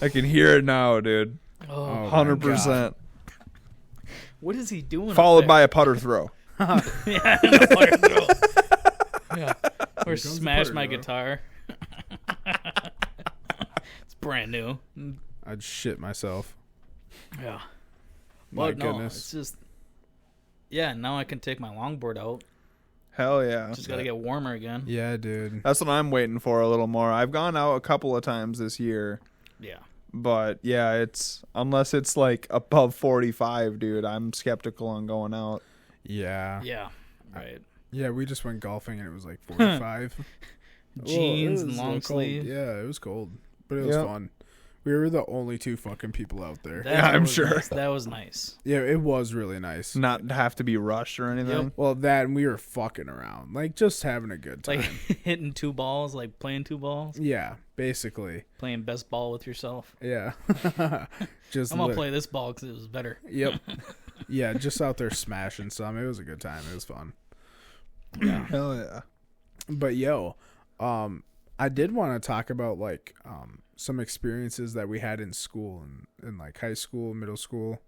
[SPEAKER 1] I can hear it now, dude.
[SPEAKER 3] Oh.
[SPEAKER 2] my
[SPEAKER 1] 100%.
[SPEAKER 3] What is he doing?
[SPEAKER 1] Followed
[SPEAKER 3] up
[SPEAKER 1] by a putter throw.
[SPEAKER 3] there? Yeah, and a fire throw. Yeah. Or
[SPEAKER 2] comes the
[SPEAKER 3] smash
[SPEAKER 2] putter
[SPEAKER 3] my
[SPEAKER 2] throw.
[SPEAKER 3] guitar. It's brand new.
[SPEAKER 2] I'd shit myself.
[SPEAKER 3] Yeah.
[SPEAKER 2] My
[SPEAKER 3] But no,
[SPEAKER 2] goodness.
[SPEAKER 3] it's just. Yeah, now I can take my longboard out.
[SPEAKER 1] Hell yeah.
[SPEAKER 3] Just gotta get warmer again.
[SPEAKER 2] Yeah, dude.
[SPEAKER 1] That's what I'm waiting for a little more. I've gone out a couple of times this year.
[SPEAKER 3] Yeah.
[SPEAKER 1] But yeah, it's unless it's like above 45, dude, I'm skeptical on going out.
[SPEAKER 2] Yeah.
[SPEAKER 3] Yeah. Right.
[SPEAKER 2] Yeah, we just went golfing and it was like 45.
[SPEAKER 3] Jeans
[SPEAKER 2] Well,
[SPEAKER 3] and
[SPEAKER 2] it was
[SPEAKER 3] long
[SPEAKER 2] cold.
[SPEAKER 3] sleeve.
[SPEAKER 2] Yeah, it was cold, but it was
[SPEAKER 1] Yeah.
[SPEAKER 2] fun. We were the only two fucking people out there.
[SPEAKER 3] That
[SPEAKER 1] Yeah, I'm
[SPEAKER 3] was
[SPEAKER 1] sure.
[SPEAKER 3] nice. That was nice.
[SPEAKER 2] Yeah, it was really nice.
[SPEAKER 1] Not have to be rushed or anything.
[SPEAKER 3] Yep.
[SPEAKER 2] Well, that and we were fucking around, like just having a good time.
[SPEAKER 3] Like hitting two balls, like playing two balls,
[SPEAKER 2] Yeah, basically.
[SPEAKER 3] playing best ball with yourself.
[SPEAKER 2] Yeah. Just
[SPEAKER 3] I'm gonna
[SPEAKER 2] lit-
[SPEAKER 3] play this ball because it was better.
[SPEAKER 2] Yep. Yeah, just out there smashing some. It was a good time. It was fun.
[SPEAKER 1] Hell yeah.
[SPEAKER 2] But yo, I did want to talk about like some experiences that we had in school and in like high school, middle school.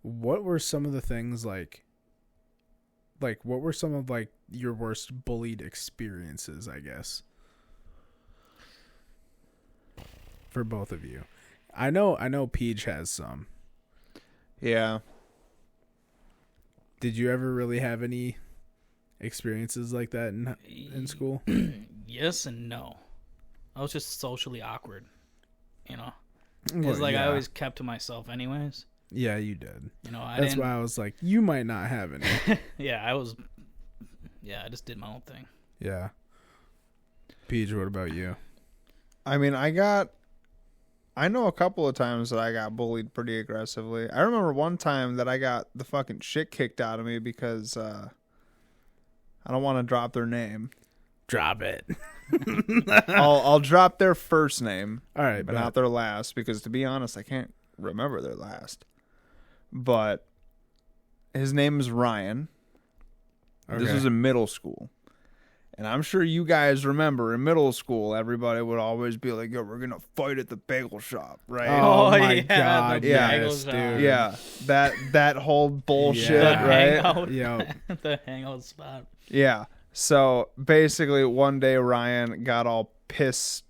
[SPEAKER 2] What were some of the things like what were some of like your worst bullied experiences, I guess? For both of you. I know Peej has some.
[SPEAKER 1] Yeah.
[SPEAKER 2] Did you ever really have any experiences like that in school?
[SPEAKER 3] Yes and no. I was just socially awkward, you know, because
[SPEAKER 2] Well,
[SPEAKER 3] like I
[SPEAKER 2] yeah.
[SPEAKER 3] always kept to myself, anyways.
[SPEAKER 2] Yeah, you did.
[SPEAKER 3] You know, I
[SPEAKER 2] That's
[SPEAKER 3] didn't.
[SPEAKER 2] why I was like, you might not have any.
[SPEAKER 3] Yeah, I was. Yeah, I just did my own thing.
[SPEAKER 2] Yeah. Peej, what about you?
[SPEAKER 1] I mean, I know a couple of times that I got bullied pretty aggressively. I remember one time that I got the fucking shit kicked out of me because I don't want to drop their name.
[SPEAKER 2] Drop it.
[SPEAKER 1] I'll drop their first name,
[SPEAKER 2] All right,
[SPEAKER 1] but not their last, because to be honest, I can't remember their last. But his name is Ryan. This was in middle school. And I'm sure you guys remember in middle school, everybody would always be like, yo, we're going to fight at the bagel shop, right?
[SPEAKER 2] Oh, my
[SPEAKER 3] yeah,
[SPEAKER 2] God.
[SPEAKER 3] the
[SPEAKER 1] Yeah,
[SPEAKER 3] bagel
[SPEAKER 2] yes,
[SPEAKER 3] shop.
[SPEAKER 2] dude.
[SPEAKER 1] Yeah, that whole bullshit,
[SPEAKER 2] Yeah.
[SPEAKER 3] The
[SPEAKER 1] right?
[SPEAKER 3] hangout.
[SPEAKER 2] Yo.
[SPEAKER 3] The hangout spot.
[SPEAKER 1] Yeah. So basically, one day Ryan got all pissed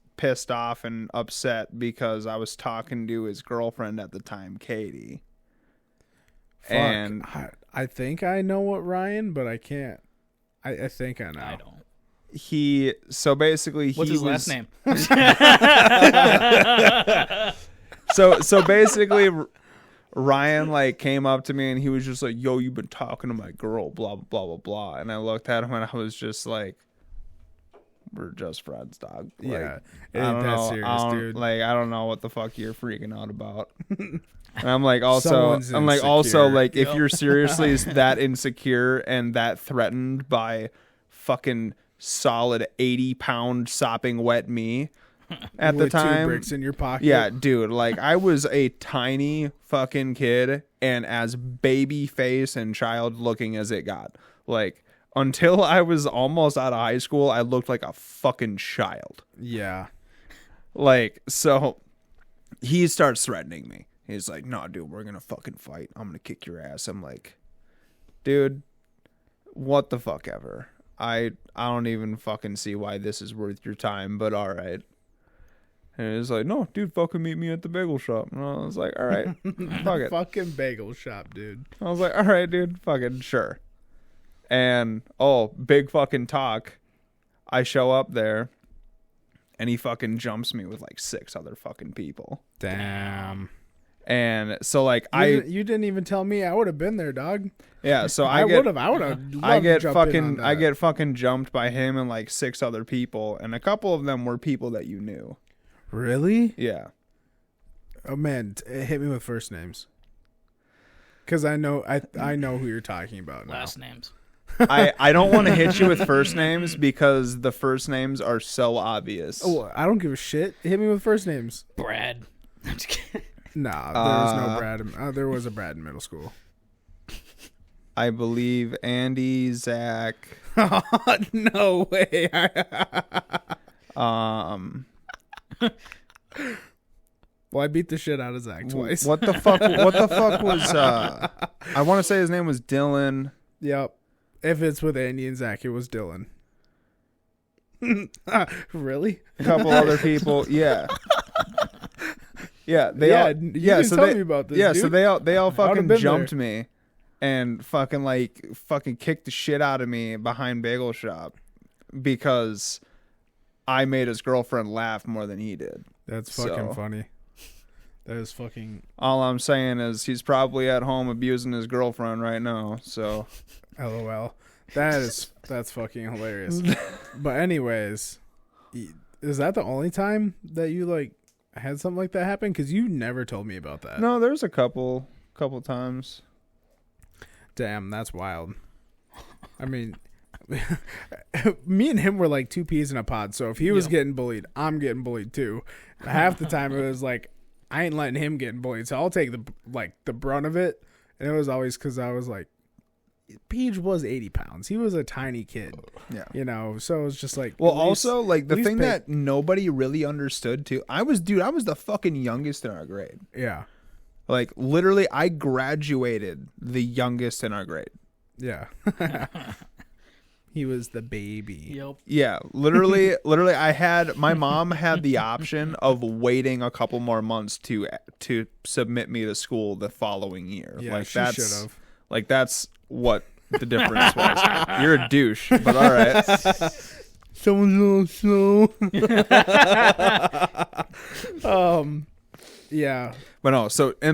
[SPEAKER 1] off and upset because I was talking to his girlfriend at the time, Katie.
[SPEAKER 2] Fuck.
[SPEAKER 1] And
[SPEAKER 2] I think I know what Ryan, but I can't. I think I know.
[SPEAKER 3] I don't.
[SPEAKER 1] so basically
[SPEAKER 3] What's his last name?
[SPEAKER 1] So basically, Ryan like came up to me and he was just like, "Yo, you've been talking to my girl, blah blah blah blah blah." And I looked at him and I was just like, "We're just friends, dog." Like,
[SPEAKER 2] Yeah. It
[SPEAKER 1] I
[SPEAKER 2] ain't
[SPEAKER 1] don't
[SPEAKER 2] that
[SPEAKER 1] know,
[SPEAKER 2] serious,
[SPEAKER 1] I don't,
[SPEAKER 2] dude.
[SPEAKER 1] Like, I don't know what the fuck you're freaking out about. And I'm like, also,
[SPEAKER 2] Someone's insecure.
[SPEAKER 1] like, if
[SPEAKER 3] Yep.
[SPEAKER 1] you're seriously that insecure and that threatened by fucking solid 80-pound sopping wet me at the
[SPEAKER 2] With 2
[SPEAKER 1] time,
[SPEAKER 2] bricks in your pocket.
[SPEAKER 1] yeah, dude, like I was a tiny fucking kid and as baby face and child looking as it got. Like until I was almost out of high school, I looked like a fucking child.
[SPEAKER 2] Yeah.
[SPEAKER 1] Like, so he starts threatening me. He's like, "No, dude, we're going to fucking fight. I'm going to kick your ass." I'm like, "Dude, what the fuck ever. I don't even fucking see why this is worth your time, but all right." And he's like, "No, dude, fucking meet me at the bagel shop." And I was like, "All right, fuck it."
[SPEAKER 2] Fucking bagel shop, dude.
[SPEAKER 1] I was like, "All right, dude, fucking sure." And big fucking talk. I show up there, and he fucking jumps me with like 6 other fucking people.
[SPEAKER 2] Damn.
[SPEAKER 1] And so like
[SPEAKER 2] You didn't even tell me. I would have been there, dog.
[SPEAKER 1] yeah, so
[SPEAKER 2] I
[SPEAKER 1] get
[SPEAKER 2] would have. I would have.
[SPEAKER 1] I get fucking jumped by him and like 6 other people, and a couple of them were people that you knew.
[SPEAKER 2] Really?
[SPEAKER 1] Yeah.
[SPEAKER 2] Oh man, hit me with first names. Cause I know who you're talking about now.
[SPEAKER 3] Last names.
[SPEAKER 1] I don't want to hit you with first names because the first names are so obvious.
[SPEAKER 2] Oh, I don't give a shit. Hit me with first names.
[SPEAKER 3] Brad. I'm just kidding.
[SPEAKER 2] Nah, there was no Brad. There was a Brad in middle school.
[SPEAKER 1] I believe Andy, Zach,
[SPEAKER 2] No way. Well, I beat the shit out of Zach twice.
[SPEAKER 1] What the fuck was I want to say his name was Dylan.
[SPEAKER 2] Yep. If it's with Andy and Zach, it was Dylan. Really?
[SPEAKER 1] A couple other people. Yeah. Yeah. They all.
[SPEAKER 2] You
[SPEAKER 1] Yeah.
[SPEAKER 2] can
[SPEAKER 1] So
[SPEAKER 2] tell
[SPEAKER 1] they.
[SPEAKER 2] me about this.
[SPEAKER 1] Yeah.
[SPEAKER 2] Dude.
[SPEAKER 1] So they all fucking
[SPEAKER 2] been
[SPEAKER 1] jumped me, and fucking kicked the shit out of me behind Bagel Shop, because I made his girlfriend laugh more than he did.
[SPEAKER 2] That's fucking funny. That is fucking.
[SPEAKER 1] All I'm saying is he's probably at home abusing his girlfriend right now. So,
[SPEAKER 2] LOL. That's fucking hilarious. But anyways, is that the only time that you like had something like that happen? Because you never told me about that.
[SPEAKER 1] no, there's a couple times.
[SPEAKER 2] Damn, that's wild. I mean, me and him were like two peas in a pod. So if he was getting bullied, I'm getting bullied too. Half the time it was like, I ain't letting him get bullied, so I'll take the brunt of it. And it was always because I was like, Peej was 80 pounds. He was a tiny kid.
[SPEAKER 1] Yeah.
[SPEAKER 2] You know, so it was just like.
[SPEAKER 1] Well, also, like, the thing
[SPEAKER 2] pay-
[SPEAKER 1] that nobody really understood, too, I was the fucking youngest in our grade.
[SPEAKER 2] Yeah.
[SPEAKER 1] Like, literally, I graduated the youngest in our grade.
[SPEAKER 2] Yeah. He was the baby.
[SPEAKER 3] Yep.
[SPEAKER 1] Yeah, literally, my mom had the option of waiting a couple more months to submit me to school the following year.
[SPEAKER 2] Yeah,
[SPEAKER 1] like,
[SPEAKER 2] she
[SPEAKER 1] that's
[SPEAKER 2] should've.
[SPEAKER 1] like, that's what the difference was. You're a douche, but all right.
[SPEAKER 2] Someone's a little slow. Yeah.
[SPEAKER 1] But no,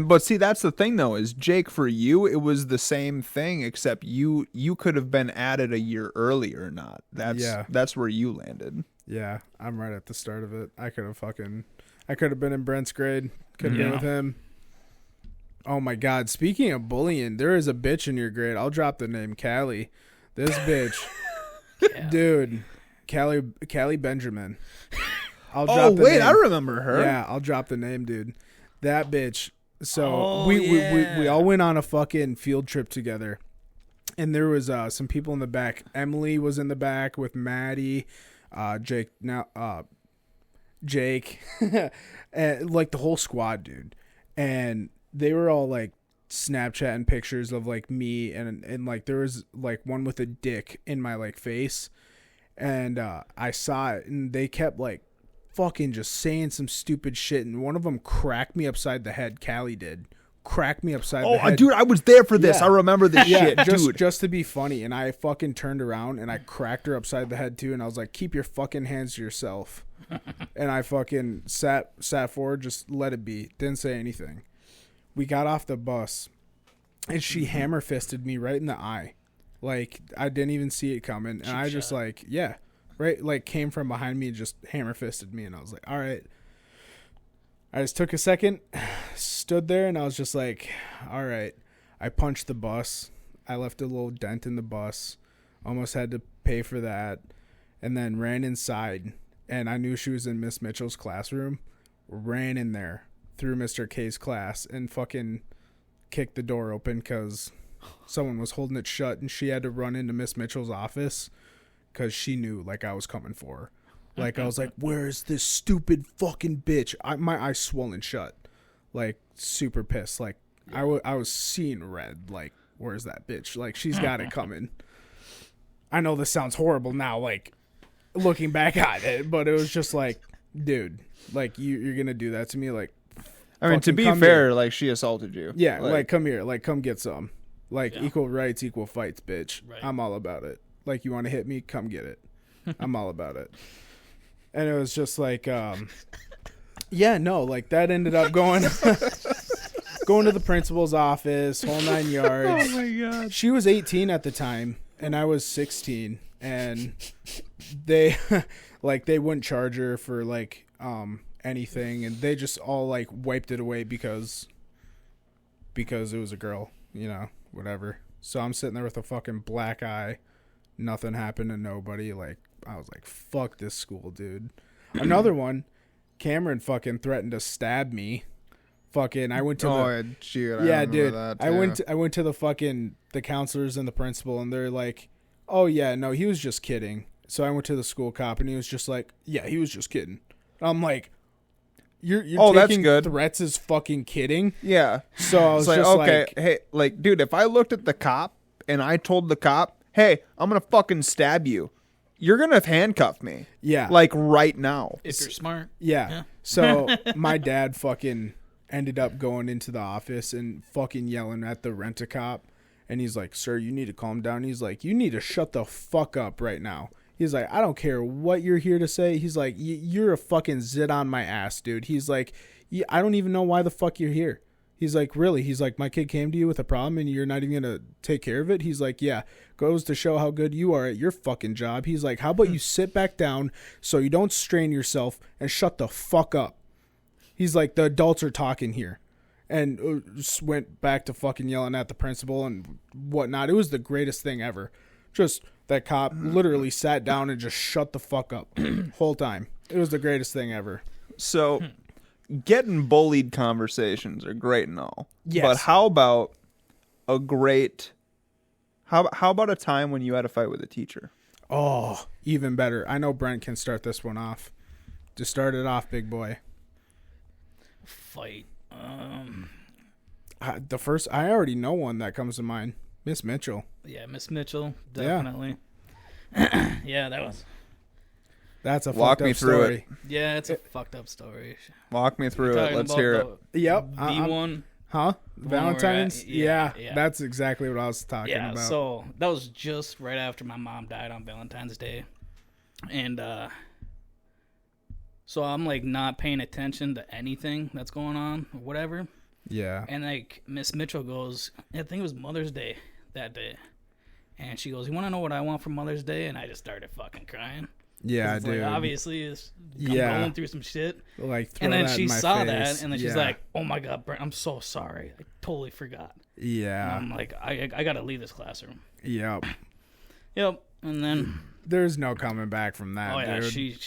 [SPEAKER 1] but see, that's the thing though, is Jake, for you, it was the same thing, except you could have been added a year earlier or not. That's where you landed.
[SPEAKER 2] Yeah, I'm right at the start of it. I could have been in Brent's grade. Could have been with him. Oh my God. Speaking of bullying, there is a bitch in your grade. I'll drop the name Callie. This bitch. Dude. Callie Benjamin. I
[SPEAKER 1] remember her.
[SPEAKER 2] Yeah, I'll drop the name, dude. That bitch. So we all went on a fucking field trip together. And there was some people in the back. Emily was in the back with Maddie, Jake, and like the whole squad, dude. And they were all like Snapchatting pictures of like me, and like there was like one with a dick in my like face. And I saw it, and they kept like fucking just saying some stupid shit, and one of them cracked me upside the head. Callie did. Cracked me upside the head.
[SPEAKER 1] Dude, I was there for this.
[SPEAKER 2] Yeah.
[SPEAKER 1] I remember this shit, dude.
[SPEAKER 2] Just to be funny, and I fucking turned around and I cracked her upside the head too, and I was like, keep your fucking hands to yourself. And I fucking sat forward, just let it be. Didn't say anything. We got off the bus, and she hammer fisted me right in the eye. Like, I didn't even see it coming, and I just like, yeah. Right, like came from behind me and just hammer fisted me, and I was like, all right. I just took a second, stood there, and I was just like, all right. I punched the bus. I left a little dent in the bus. Almost had to pay for that, and then ran inside, and I knew she was in Miss Mitchell's classroom. Ran in there through Mr. K's class and fucking kicked the door open because someone was holding it shut, and she had to run into Miss Mitchell's office because she knew like I was coming for her. Like I was like, where's this stupid fucking bitch? My eyes swollen shut, like super pissed. Like I was seeing red. Like, where's that bitch? Like, she's got it coming. I know this sounds horrible now, like looking back at it, but it was just like, dude, like you're gonna do that to me? Like,
[SPEAKER 1] I mean, to be fair, here. Like, she assaulted you.
[SPEAKER 2] Yeah, like come here, like come get some. Like, equal rights, equal fights, bitch. Right. I'm all about it. Like, you want to hit me? Come get it. I'm all about it. And it was just like, yeah, no, like that ended up going to the principal's office, whole 9 yards.
[SPEAKER 1] Oh my God.
[SPEAKER 2] She was 18 at the time, and I was 16, and they like they wouldn't charge her for like anything, and they just all like wiped it away because it was a girl, you know, whatever. So I'm sitting there with a fucking black eye. Nothing happened to nobody. Like, I was like, fuck this school, dude. Another one, Cameron fucking threatened to stab me. Fucking, I went to I went to the fucking the counselors and the principal, and they're like, oh yeah, no, he was just kidding. So I went to the school cop, and he was just like, yeah, he was just kidding. And I'm like, You're
[SPEAKER 1] that's
[SPEAKER 2] taking
[SPEAKER 1] good.
[SPEAKER 2] threats as fucking kidding.
[SPEAKER 1] Yeah.
[SPEAKER 2] So I was
[SPEAKER 1] It's like,
[SPEAKER 2] just
[SPEAKER 1] okay,
[SPEAKER 2] like,
[SPEAKER 1] hey, like, dude, if I looked at the cop and I told the cop, hey, I'm going to fucking stab you, you're going to handcuff me.
[SPEAKER 2] yeah.
[SPEAKER 1] Like, right now.
[SPEAKER 3] If you're smart.
[SPEAKER 2] Yeah. So my dad fucking ended up going into the office and fucking yelling at the rent-a-cop. And he's like, sir, you need to calm down. He's like, you need to shut the fuck up right now. He's like, I don't care what you're here to say. He's like, you're a fucking zit on my ass, dude. He's like, I don't even know why the fuck you're here. He's like, really? He's like, my kid came to you with a problem and you're not even going to take care of it? He's like, yeah, goes to show how good you are at your fucking job. He's like, how about you sit back down so you don't strain yourself and shut the fuck up? He's like, the adults are talking here. And just went back to fucking yelling at the principal and whatnot. It was the greatest thing ever. Just that cop literally sat down and just shut the fuck up whole time. It was the greatest thing ever.
[SPEAKER 1] So, getting bullied conversations are great and all.
[SPEAKER 2] Yes.
[SPEAKER 1] But how about how about a time when you had a fight with a teacher?
[SPEAKER 2] Oh, even better. I know Brent can start this one off. Just start it off, big boy.
[SPEAKER 3] Fight.
[SPEAKER 2] I already know one that comes to mind. Miss Mitchell.
[SPEAKER 3] Yeah, Miss Mitchell, definitely. Yeah, that was.
[SPEAKER 2] That's a
[SPEAKER 1] Walk
[SPEAKER 2] fucked
[SPEAKER 1] me
[SPEAKER 2] up
[SPEAKER 1] through
[SPEAKER 2] story.
[SPEAKER 3] Yeah, it's a fucked up story.
[SPEAKER 1] Walk me through it.
[SPEAKER 3] Talking
[SPEAKER 1] Let's
[SPEAKER 3] about
[SPEAKER 1] hear it.
[SPEAKER 2] Yep.
[SPEAKER 3] The B1.
[SPEAKER 2] Huh?
[SPEAKER 3] one where
[SPEAKER 2] Valentine's?
[SPEAKER 3] yeah.
[SPEAKER 2] That's exactly what I was talking
[SPEAKER 3] Yeah,
[SPEAKER 2] about.
[SPEAKER 3] so that was just right after my mom died on Valentine's Day. And so I'm like not paying attention to anything that's going on or whatever.
[SPEAKER 2] Yeah.
[SPEAKER 3] And like Miss Mitchell goes, I think it was Mother's Day that day. And she goes, you want to know what I want for Mother's Day? And I just started fucking crying.
[SPEAKER 2] Yeah,
[SPEAKER 3] It's
[SPEAKER 2] dude.
[SPEAKER 3] like, obviously, I'm going through some shit.
[SPEAKER 2] Like, throw
[SPEAKER 3] And then
[SPEAKER 2] that
[SPEAKER 3] she
[SPEAKER 2] in my
[SPEAKER 3] saw
[SPEAKER 2] face.
[SPEAKER 3] that, and then she's
[SPEAKER 2] Yeah.
[SPEAKER 3] like, oh my God, Brent, I'm so sorry. I totally forgot.
[SPEAKER 2] Yeah.
[SPEAKER 3] And I'm like, I got to leave this classroom.
[SPEAKER 2] Yep.
[SPEAKER 3] Yep. And then,
[SPEAKER 2] There's no coming back from that,
[SPEAKER 3] oh yeah,
[SPEAKER 2] dude.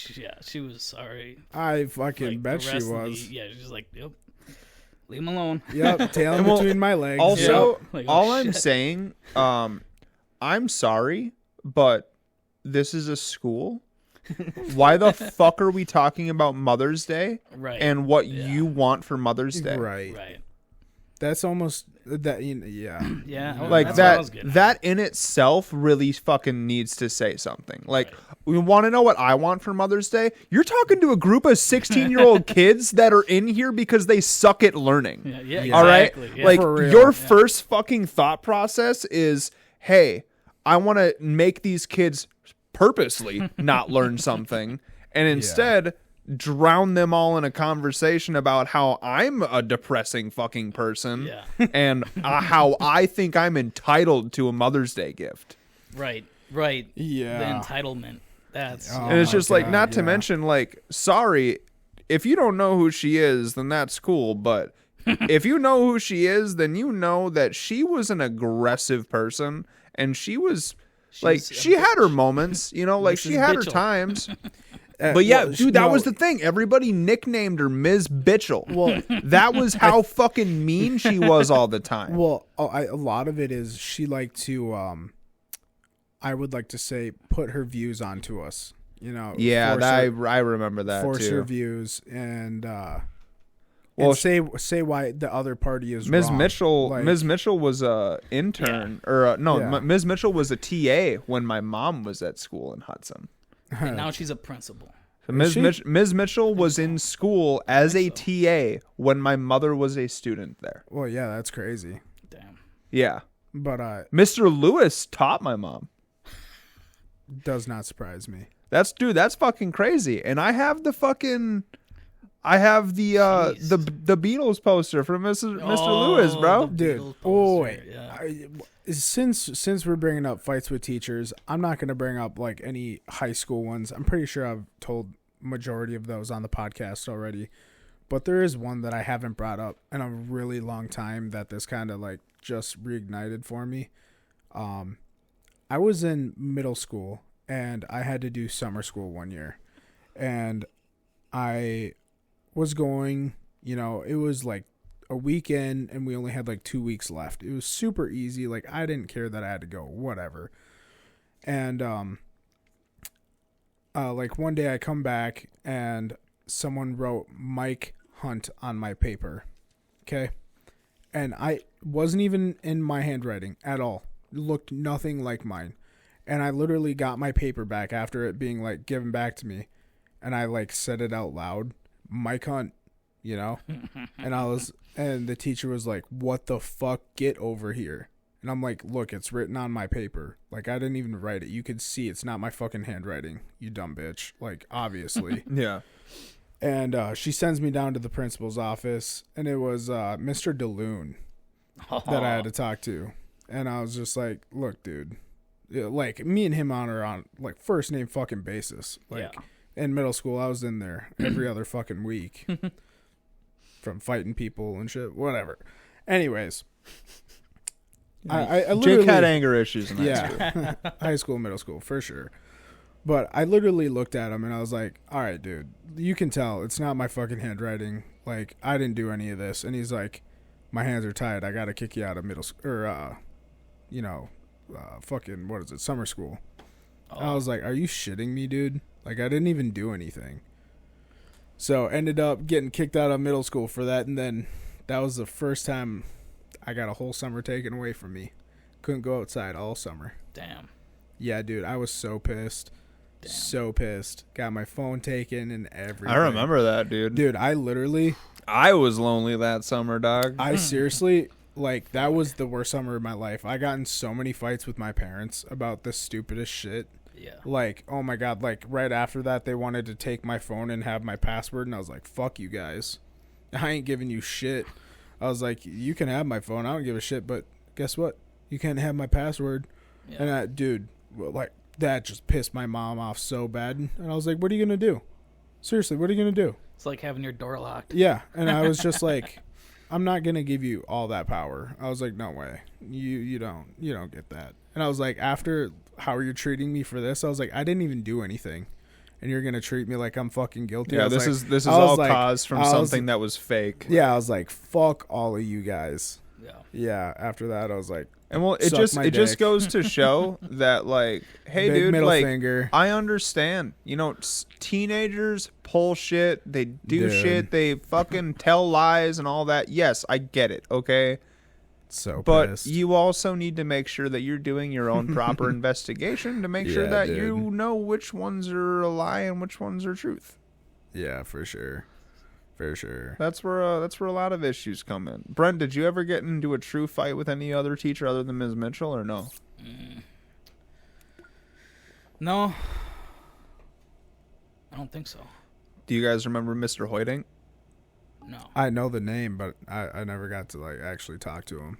[SPEAKER 3] she was sorry.
[SPEAKER 2] I fucking
[SPEAKER 3] Like,
[SPEAKER 2] bet
[SPEAKER 3] the
[SPEAKER 2] she
[SPEAKER 3] rest of
[SPEAKER 2] was.
[SPEAKER 3] yeah, she's like, yep, leave him alone.
[SPEAKER 2] Yep, tail in
[SPEAKER 1] Well,
[SPEAKER 2] between my legs.
[SPEAKER 1] Also,
[SPEAKER 3] Yep. Like, oh,
[SPEAKER 1] all I'm
[SPEAKER 3] shit.
[SPEAKER 1] saying, I'm sorry, but this is a school. Why the fuck are we talking about Mother's Day
[SPEAKER 3] Right.
[SPEAKER 1] and what you want for Mother's Day?
[SPEAKER 2] Right.
[SPEAKER 3] Right.
[SPEAKER 2] That's almost that. Yeah.
[SPEAKER 3] Yeah.
[SPEAKER 1] Like
[SPEAKER 3] that's what I was
[SPEAKER 1] that
[SPEAKER 3] getting at.
[SPEAKER 1] that in itself really fucking needs to say something. Like, we want to know what I want for Mother's Day? You're talking to a group of 16-year-old kids that are in here because they suck at learning.
[SPEAKER 3] Yeah, yeah,
[SPEAKER 2] Yeah.
[SPEAKER 1] All right?
[SPEAKER 3] exactly. Yeah.
[SPEAKER 1] Like,
[SPEAKER 2] For real.
[SPEAKER 1] your first fucking thought process is, hey, I want to make these kids purposely not learn something and instead drown them all in a conversation about how I'm a depressing fucking person
[SPEAKER 3] Yeah.
[SPEAKER 1] and how I think I'm entitled to a Mother's Day gift.
[SPEAKER 3] Right. Right.
[SPEAKER 2] Yeah.
[SPEAKER 3] The entitlement. That's
[SPEAKER 2] Oh,
[SPEAKER 1] And it's
[SPEAKER 2] my
[SPEAKER 1] just like,
[SPEAKER 2] God,
[SPEAKER 1] not to
[SPEAKER 2] yeah.
[SPEAKER 1] mention, like, sorry, if you don't know who she is, then that's cool. But if you know who she is, then you know that she was an aggressive person and she was like,
[SPEAKER 3] was a
[SPEAKER 1] she had her
[SPEAKER 3] bitch.
[SPEAKER 1] moments, you know, like she
[SPEAKER 3] Mrs.
[SPEAKER 1] had her
[SPEAKER 3] Bitchel.
[SPEAKER 1] times. But yeah,
[SPEAKER 2] well,
[SPEAKER 1] dude, that
[SPEAKER 2] no,
[SPEAKER 1] was the thing. Everybody nicknamed her Ms. Bitchel.
[SPEAKER 2] Well,
[SPEAKER 1] That was how fucking mean she was all the time.
[SPEAKER 2] well, a lot of it is she liked to, I would like to say, put her views onto us. You know.
[SPEAKER 1] Yeah,
[SPEAKER 2] force
[SPEAKER 1] I
[SPEAKER 2] her,
[SPEAKER 1] remember that
[SPEAKER 2] force her
[SPEAKER 1] too.
[SPEAKER 2] views and
[SPEAKER 1] Well,
[SPEAKER 2] and say why the other party is
[SPEAKER 1] Ms.
[SPEAKER 2] wrong.
[SPEAKER 1] Mitchell,
[SPEAKER 2] Like,
[SPEAKER 1] Ms. Mitchell was a intern, or no,
[SPEAKER 2] Yeah.
[SPEAKER 1] Ms. Mitchell was a TA when my mom was at school in Hudson.
[SPEAKER 3] and now she's a principal.
[SPEAKER 1] So
[SPEAKER 2] Is she?
[SPEAKER 1] Ms. Mitchell was in school as a TA when my mother was a student there.
[SPEAKER 2] Well, yeah, that's crazy.
[SPEAKER 3] Damn.
[SPEAKER 1] Yeah,
[SPEAKER 2] But
[SPEAKER 1] Mr. Lewis taught my mom.
[SPEAKER 2] does not surprise me.
[SPEAKER 1] That's fucking crazy. And I have the the Beatles poster from Mr. Lewis, bro.
[SPEAKER 3] the
[SPEAKER 2] Dude,
[SPEAKER 3] Beatles
[SPEAKER 2] oh
[SPEAKER 3] poster,
[SPEAKER 2] wait.
[SPEAKER 3] yeah.
[SPEAKER 2] Since we're bringing up fights with teachers, I'm not going to bring up like any high school ones. I'm pretty sure I've told majority of those on the podcast already. But there is one that I haven't brought up in a really long time that this kind of like just reignited for me. I was in middle school and I had to do summer school one year. And I was going, you know, it was like a weekend and we only had like 2 weeks left. It was super easy. Like I didn't care that I had to go, whatever. And like one day I come back and someone wrote Mike Hunt on my paper. Okay? And I wasn't even in my handwriting at all. It looked nothing like mine. And I literally got my paper back after it being like given back to me. And I like said it out loud. Mike Hunt, you know? And the teacher was like, "What the fuck? Get over here." And I'm like, "Look, it's written on my paper. Like, I didn't even write it. You could see it's not my fucking handwriting, you dumb bitch. Like, obviously."
[SPEAKER 1] Yeah.
[SPEAKER 2] And she sends me down to the principal's office, and it was Mr. DeLune that I had to talk to. And I was just like, "Look, dude, like, me and him are on like first name fucking basis. Like, in middle school, I was in there every other fucking week from fighting people and shit, whatever." Anyways, I literally,
[SPEAKER 1] Jake had anger issues in high school.
[SPEAKER 2] high school, middle school, for sure. But I literally looked at him and I was like, "All right, dude, you can tell it's not my fucking handwriting. Like, I didn't do any of this." And he's like, "My hands are tied. I got to kick you out of middle school, or, fucking, what is it, summer school." I was like, "Are you shitting me, dude? Like, I didn't even do anything." So ended up getting kicked out of middle school for that. And then that was the first time I got a whole summer taken away from me. Couldn't go outside all summer.
[SPEAKER 3] Damn.
[SPEAKER 2] Yeah, dude, I was so pissed.
[SPEAKER 3] Damn.
[SPEAKER 2] So pissed. Got my phone taken and everything.
[SPEAKER 1] I remember that, dude.
[SPEAKER 2] Dude, I literally,
[SPEAKER 1] I was lonely that summer, dog.
[SPEAKER 2] I seriously, like, that was the worst summer of my life. I got in so many fights with my parents about the stupidest shit.
[SPEAKER 3] Yeah.
[SPEAKER 2] Like, oh my God, like, right after that, they wanted to take my phone and have my password, and I was like, "Fuck you guys. I ain't giving you shit." I was like, "You can have my phone. I don't give a shit, but guess what? You can't have my password."
[SPEAKER 3] Yeah.
[SPEAKER 2] And that, dude, like, that just pissed my mom off so bad. And I was like, "What are you going to do? Seriously, what are you going to do?"
[SPEAKER 3] It's like having your door locked.
[SPEAKER 2] Yeah. And I was just like, "I'm not going to give you all that power." I was like, "No way. You don't get that." And I was like, after how you're treating me for this, I was like, I didn't even do anything. And you're going to treat me like I'm fucking guilty.
[SPEAKER 1] Yeah, this is all caused from something that was fake.
[SPEAKER 2] Yeah, I was like, "Fuck all of you guys."
[SPEAKER 3] Yeah.
[SPEAKER 2] Yeah, after that, I was like,
[SPEAKER 1] And well, it
[SPEAKER 2] Suck
[SPEAKER 1] just
[SPEAKER 2] my dick.
[SPEAKER 1] goes to show that, like, hey,
[SPEAKER 2] big
[SPEAKER 1] dude,
[SPEAKER 2] middle
[SPEAKER 1] like,
[SPEAKER 2] finger.
[SPEAKER 1] I understand. You know, teenagers pull shit, they do
[SPEAKER 2] Dude.
[SPEAKER 1] shit, they fucking tell lies and all that. Yes, I get it. Okay.
[SPEAKER 2] So
[SPEAKER 1] But
[SPEAKER 2] pissed.
[SPEAKER 1] you also need to make sure that you're doing your own proper investigation to make sure
[SPEAKER 2] Yeah,
[SPEAKER 1] that
[SPEAKER 2] dude.
[SPEAKER 1] you know which ones are a lie and which ones are truth.
[SPEAKER 2] Yeah, for sure. For sure.
[SPEAKER 1] That's where a lot of issues come in. Brent, did you ever get into a true fight with any other teacher other than Ms. Mitchell, or no?
[SPEAKER 3] No. I don't think so.
[SPEAKER 1] Do you guys remember Mr. Hoyting?
[SPEAKER 3] No.
[SPEAKER 2] I know the name, but I never got to, like, actually talk to him.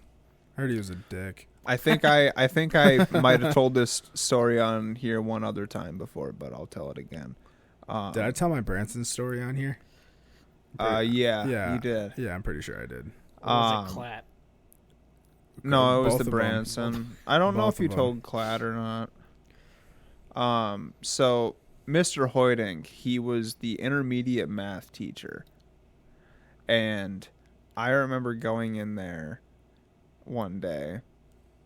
[SPEAKER 2] I heard he was a dick.
[SPEAKER 1] I think I might have told this story on here one other time before, but I'll tell it again.
[SPEAKER 2] Did I tell my Branson story on here?
[SPEAKER 1] Yeah,
[SPEAKER 2] Yeah.
[SPEAKER 1] you did.
[SPEAKER 2] Yeah, I'm pretty sure I did.
[SPEAKER 3] Or was it Clat?
[SPEAKER 1] No, it was
[SPEAKER 2] Both
[SPEAKER 1] the
[SPEAKER 2] of them.
[SPEAKER 1] Branson. I don't know
[SPEAKER 2] Both
[SPEAKER 1] if you
[SPEAKER 2] of
[SPEAKER 1] told Clad or not. So Mr. Hoyting, he was the intermediate math teacher, and I remember going in there one day,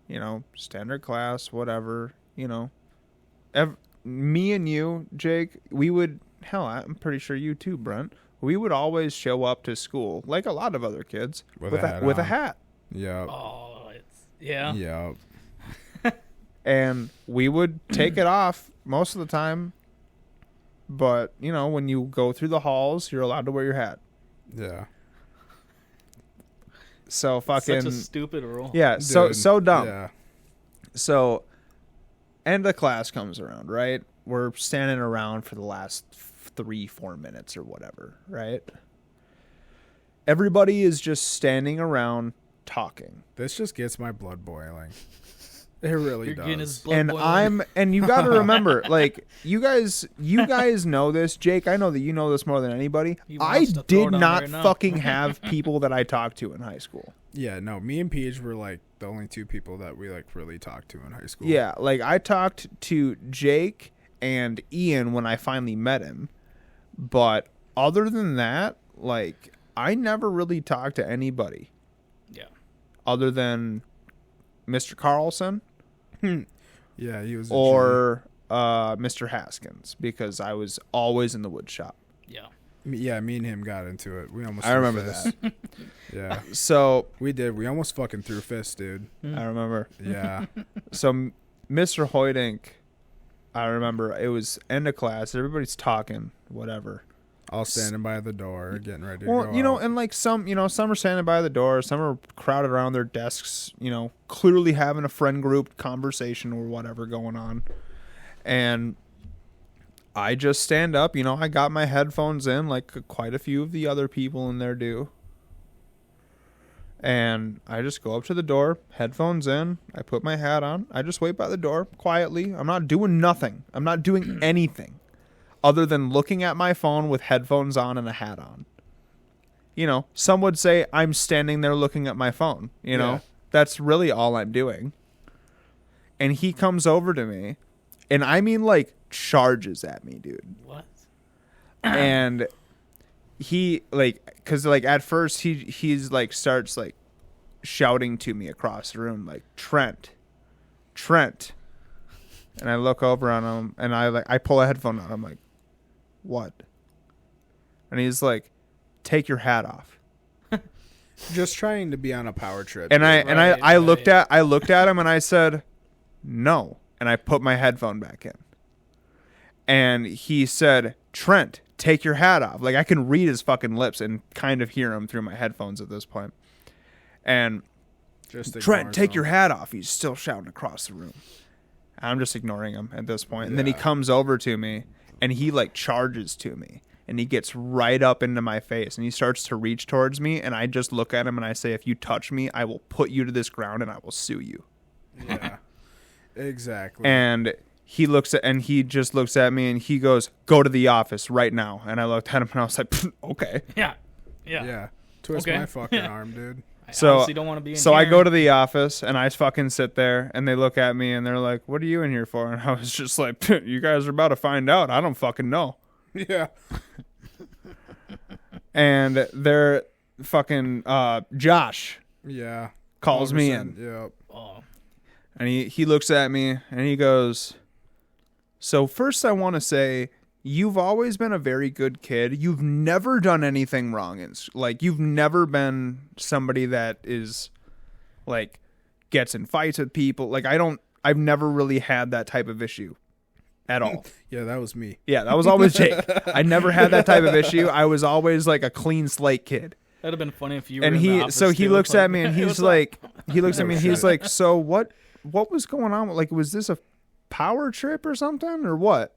[SPEAKER 1] you know, standard class, whatever, you know, me and you, Jake, we would, hell, I'm pretty sure you too, Brent, we would always show up to school like a lot of other kids with a hat.
[SPEAKER 2] Yeah.
[SPEAKER 3] Oh, yeah.
[SPEAKER 2] Yeah.
[SPEAKER 1] And we would take it off most of the time. But, you know, when you go through the halls, you're allowed to wear your hat.
[SPEAKER 2] Yeah.
[SPEAKER 1] So fucking...
[SPEAKER 3] Such a stupid rule.
[SPEAKER 1] Yeah,
[SPEAKER 2] Dude,
[SPEAKER 1] so dumb.
[SPEAKER 2] Yeah.
[SPEAKER 1] So, end of class comes around, right? We're standing around for the last 3-4 minutes or whatever, right? Everybody is just standing around talking.
[SPEAKER 2] This just gets my blood boiling. It really
[SPEAKER 3] You're getting his
[SPEAKER 2] does.
[SPEAKER 3] blood
[SPEAKER 1] And
[SPEAKER 3] boiling.
[SPEAKER 1] and you got to remember, like, you guys know this. Jake, I know that you know this more than anybody.
[SPEAKER 3] He
[SPEAKER 1] I
[SPEAKER 3] wants to throw
[SPEAKER 1] did
[SPEAKER 3] it on
[SPEAKER 1] not
[SPEAKER 3] right now.
[SPEAKER 1] fucking have people that I talked to in high school.
[SPEAKER 2] Yeah, no, me and Peej were like the only two people that we like really talked to in high school.
[SPEAKER 1] Yeah, like I talked to Jake and Ian when I finally met him. But other than that, like, I never really talked to anybody.
[SPEAKER 3] Yeah.
[SPEAKER 1] Other than Mr. Carlson
[SPEAKER 2] Yeah, he was.
[SPEAKER 1] or Mr. Haskins, because I was always in the wood shop.
[SPEAKER 3] Yeah.
[SPEAKER 2] Yeah, me and him got into it. We almost.
[SPEAKER 1] I remember that.
[SPEAKER 2] Yeah,
[SPEAKER 1] So
[SPEAKER 2] we did. We almost fucking threw fists, dude.
[SPEAKER 1] I remember.
[SPEAKER 2] Yeah.
[SPEAKER 1] So Mr. Hoydink, I remember it was end of class. Everybody's talking, whatever.
[SPEAKER 2] All standing by the door, getting ready to go
[SPEAKER 1] Well,
[SPEAKER 2] out.
[SPEAKER 1] and like some are standing by the door, some are crowded around their desks, clearly having a friend group conversation or whatever going on. And I just stand up, I got my headphones in like quite a few of the other people in there do. And I just go up to the door, headphones in, I put my hat on, I just wait by the door quietly. I'm not doing nothing. I'm not doing anything other than looking at my phone with headphones on and a hat on. Some would say I'm standing there looking at my phone,
[SPEAKER 2] Yeah.
[SPEAKER 1] That's really all I'm doing. And he comes over to me, and I mean like charges at me, dude.
[SPEAKER 3] What?
[SPEAKER 1] And he because at first he's like starts like shouting to me across the room like Trent, and I look over on him and I pull a headphone out. I'm like, what? And he's like, take your hat off.
[SPEAKER 2] Just trying to be on a power trip.
[SPEAKER 1] And I looked
[SPEAKER 3] right.
[SPEAKER 1] at him and I said, no, and I put my headphone back in. And he said, Trent, take your hat off. Like I can read his fucking lips and kind of hear him through my headphones at this point. And
[SPEAKER 2] just
[SPEAKER 1] Trent, take your hat off. He's still shouting across the room. I'm just ignoring him at this point. And then he comes over to me and he like charges to me and he gets right up into my face and he starts to reach towards me. And I just look at him and I say, if you touch me, I will put you to this ground and I will sue you.
[SPEAKER 2] Yeah, exactly.
[SPEAKER 1] And he just looks at me and he goes, go to the office right now. And I looked at him and I was like, okay.
[SPEAKER 3] Yeah.
[SPEAKER 2] Twist
[SPEAKER 3] Okay.
[SPEAKER 2] my fucking arm, dude.
[SPEAKER 3] I
[SPEAKER 1] So-
[SPEAKER 3] honestly don't want to be in
[SPEAKER 1] So
[SPEAKER 3] here.
[SPEAKER 1] I go to the office and I fucking sit there and they look at me and they're like, what are you in here for? And I was just like, you guys are about to find out. I don't fucking know.
[SPEAKER 2] Yeah.
[SPEAKER 1] And they're fucking Josh
[SPEAKER 2] Yeah.
[SPEAKER 1] calls me in.
[SPEAKER 2] Yep.
[SPEAKER 3] Oh,
[SPEAKER 1] And he looks at me and he goes, so first I want to say, you've always been a very good kid. You've never done anything wrong. Like, you've never been somebody that is, like, gets in fights with people. Like, I've never really had that type of issue at all.
[SPEAKER 2] Yeah, that was me.
[SPEAKER 1] Yeah, that was always Jake. I never had that type of issue. I was always, like, a clean slate kid.
[SPEAKER 3] that'd have been funny if you.
[SPEAKER 1] And
[SPEAKER 3] were in the
[SPEAKER 1] he
[SPEAKER 3] office too.
[SPEAKER 1] looks at me and
[SPEAKER 3] Hey,
[SPEAKER 1] he's
[SPEAKER 3] what's up?
[SPEAKER 1] like, he looks at me and he's
[SPEAKER 2] shit.
[SPEAKER 1] like, so what was going on? Like, was this a power trip or something or what?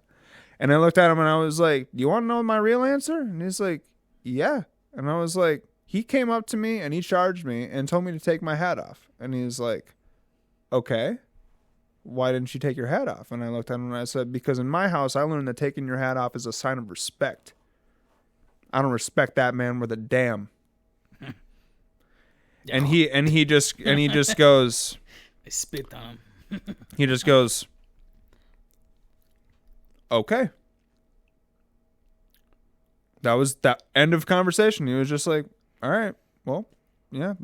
[SPEAKER 1] And I looked at him and I was like, do you want to know my real answer? And he's like, yeah. And I was like, he came up to me and he charged me and told me to take my hat off. And he's like, okay, why didn't you take your hat off? And I looked at him and I said, because in my house, I learned that taking your hat off is a sign of respect. I don't respect that man with a damn. And he just goes,
[SPEAKER 3] I spit on him.
[SPEAKER 1] he just goes, okay. That was that end of conversation. He was just like, all right, well, yeah,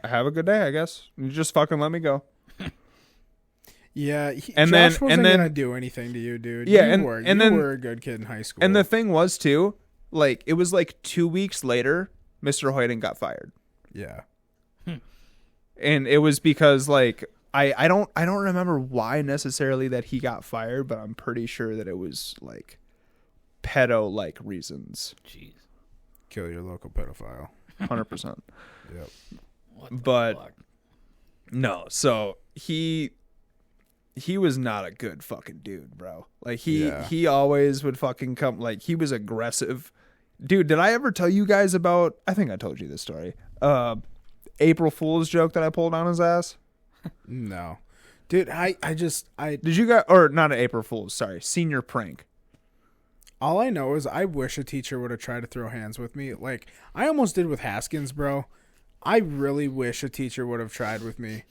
[SPEAKER 1] have a good day, I guess. You just fucking let me go.
[SPEAKER 2] Yeah,
[SPEAKER 1] And
[SPEAKER 2] Josh
[SPEAKER 1] then-
[SPEAKER 2] wasn't
[SPEAKER 1] and then-
[SPEAKER 2] gonna do anything to you, dude.
[SPEAKER 1] Yeah,
[SPEAKER 2] you
[SPEAKER 1] and-
[SPEAKER 2] were,
[SPEAKER 1] and
[SPEAKER 2] you
[SPEAKER 1] then-
[SPEAKER 2] were a good kid in high school.
[SPEAKER 1] And the thing was too, like, it was like 2 weeks later, Mr. Hoyden got fired.
[SPEAKER 2] yeah,
[SPEAKER 1] And it was because like I don't remember why necessarily that he got fired, but I'm pretty sure that it was like pedo like reasons.
[SPEAKER 3] Jeez.
[SPEAKER 2] kill your local pedophile.
[SPEAKER 1] 100%.
[SPEAKER 2] Yep.
[SPEAKER 3] What the
[SPEAKER 1] But
[SPEAKER 3] fuck?
[SPEAKER 1] no, so he was not a good fucking dude, bro. Like he always would fucking come, like he was aggressive. Dude, did I ever tell you guys about, I think I told you this story. April Fool's joke that I pulled on his ass?
[SPEAKER 2] No, dude, I
[SPEAKER 1] Did you guys, or not an April Fool's, sorry, senior prank.
[SPEAKER 2] all I know is I wish a teacher would have tried to throw hands with me. Like I almost did with Haskins, bro. I really wish a teacher would have tried with me.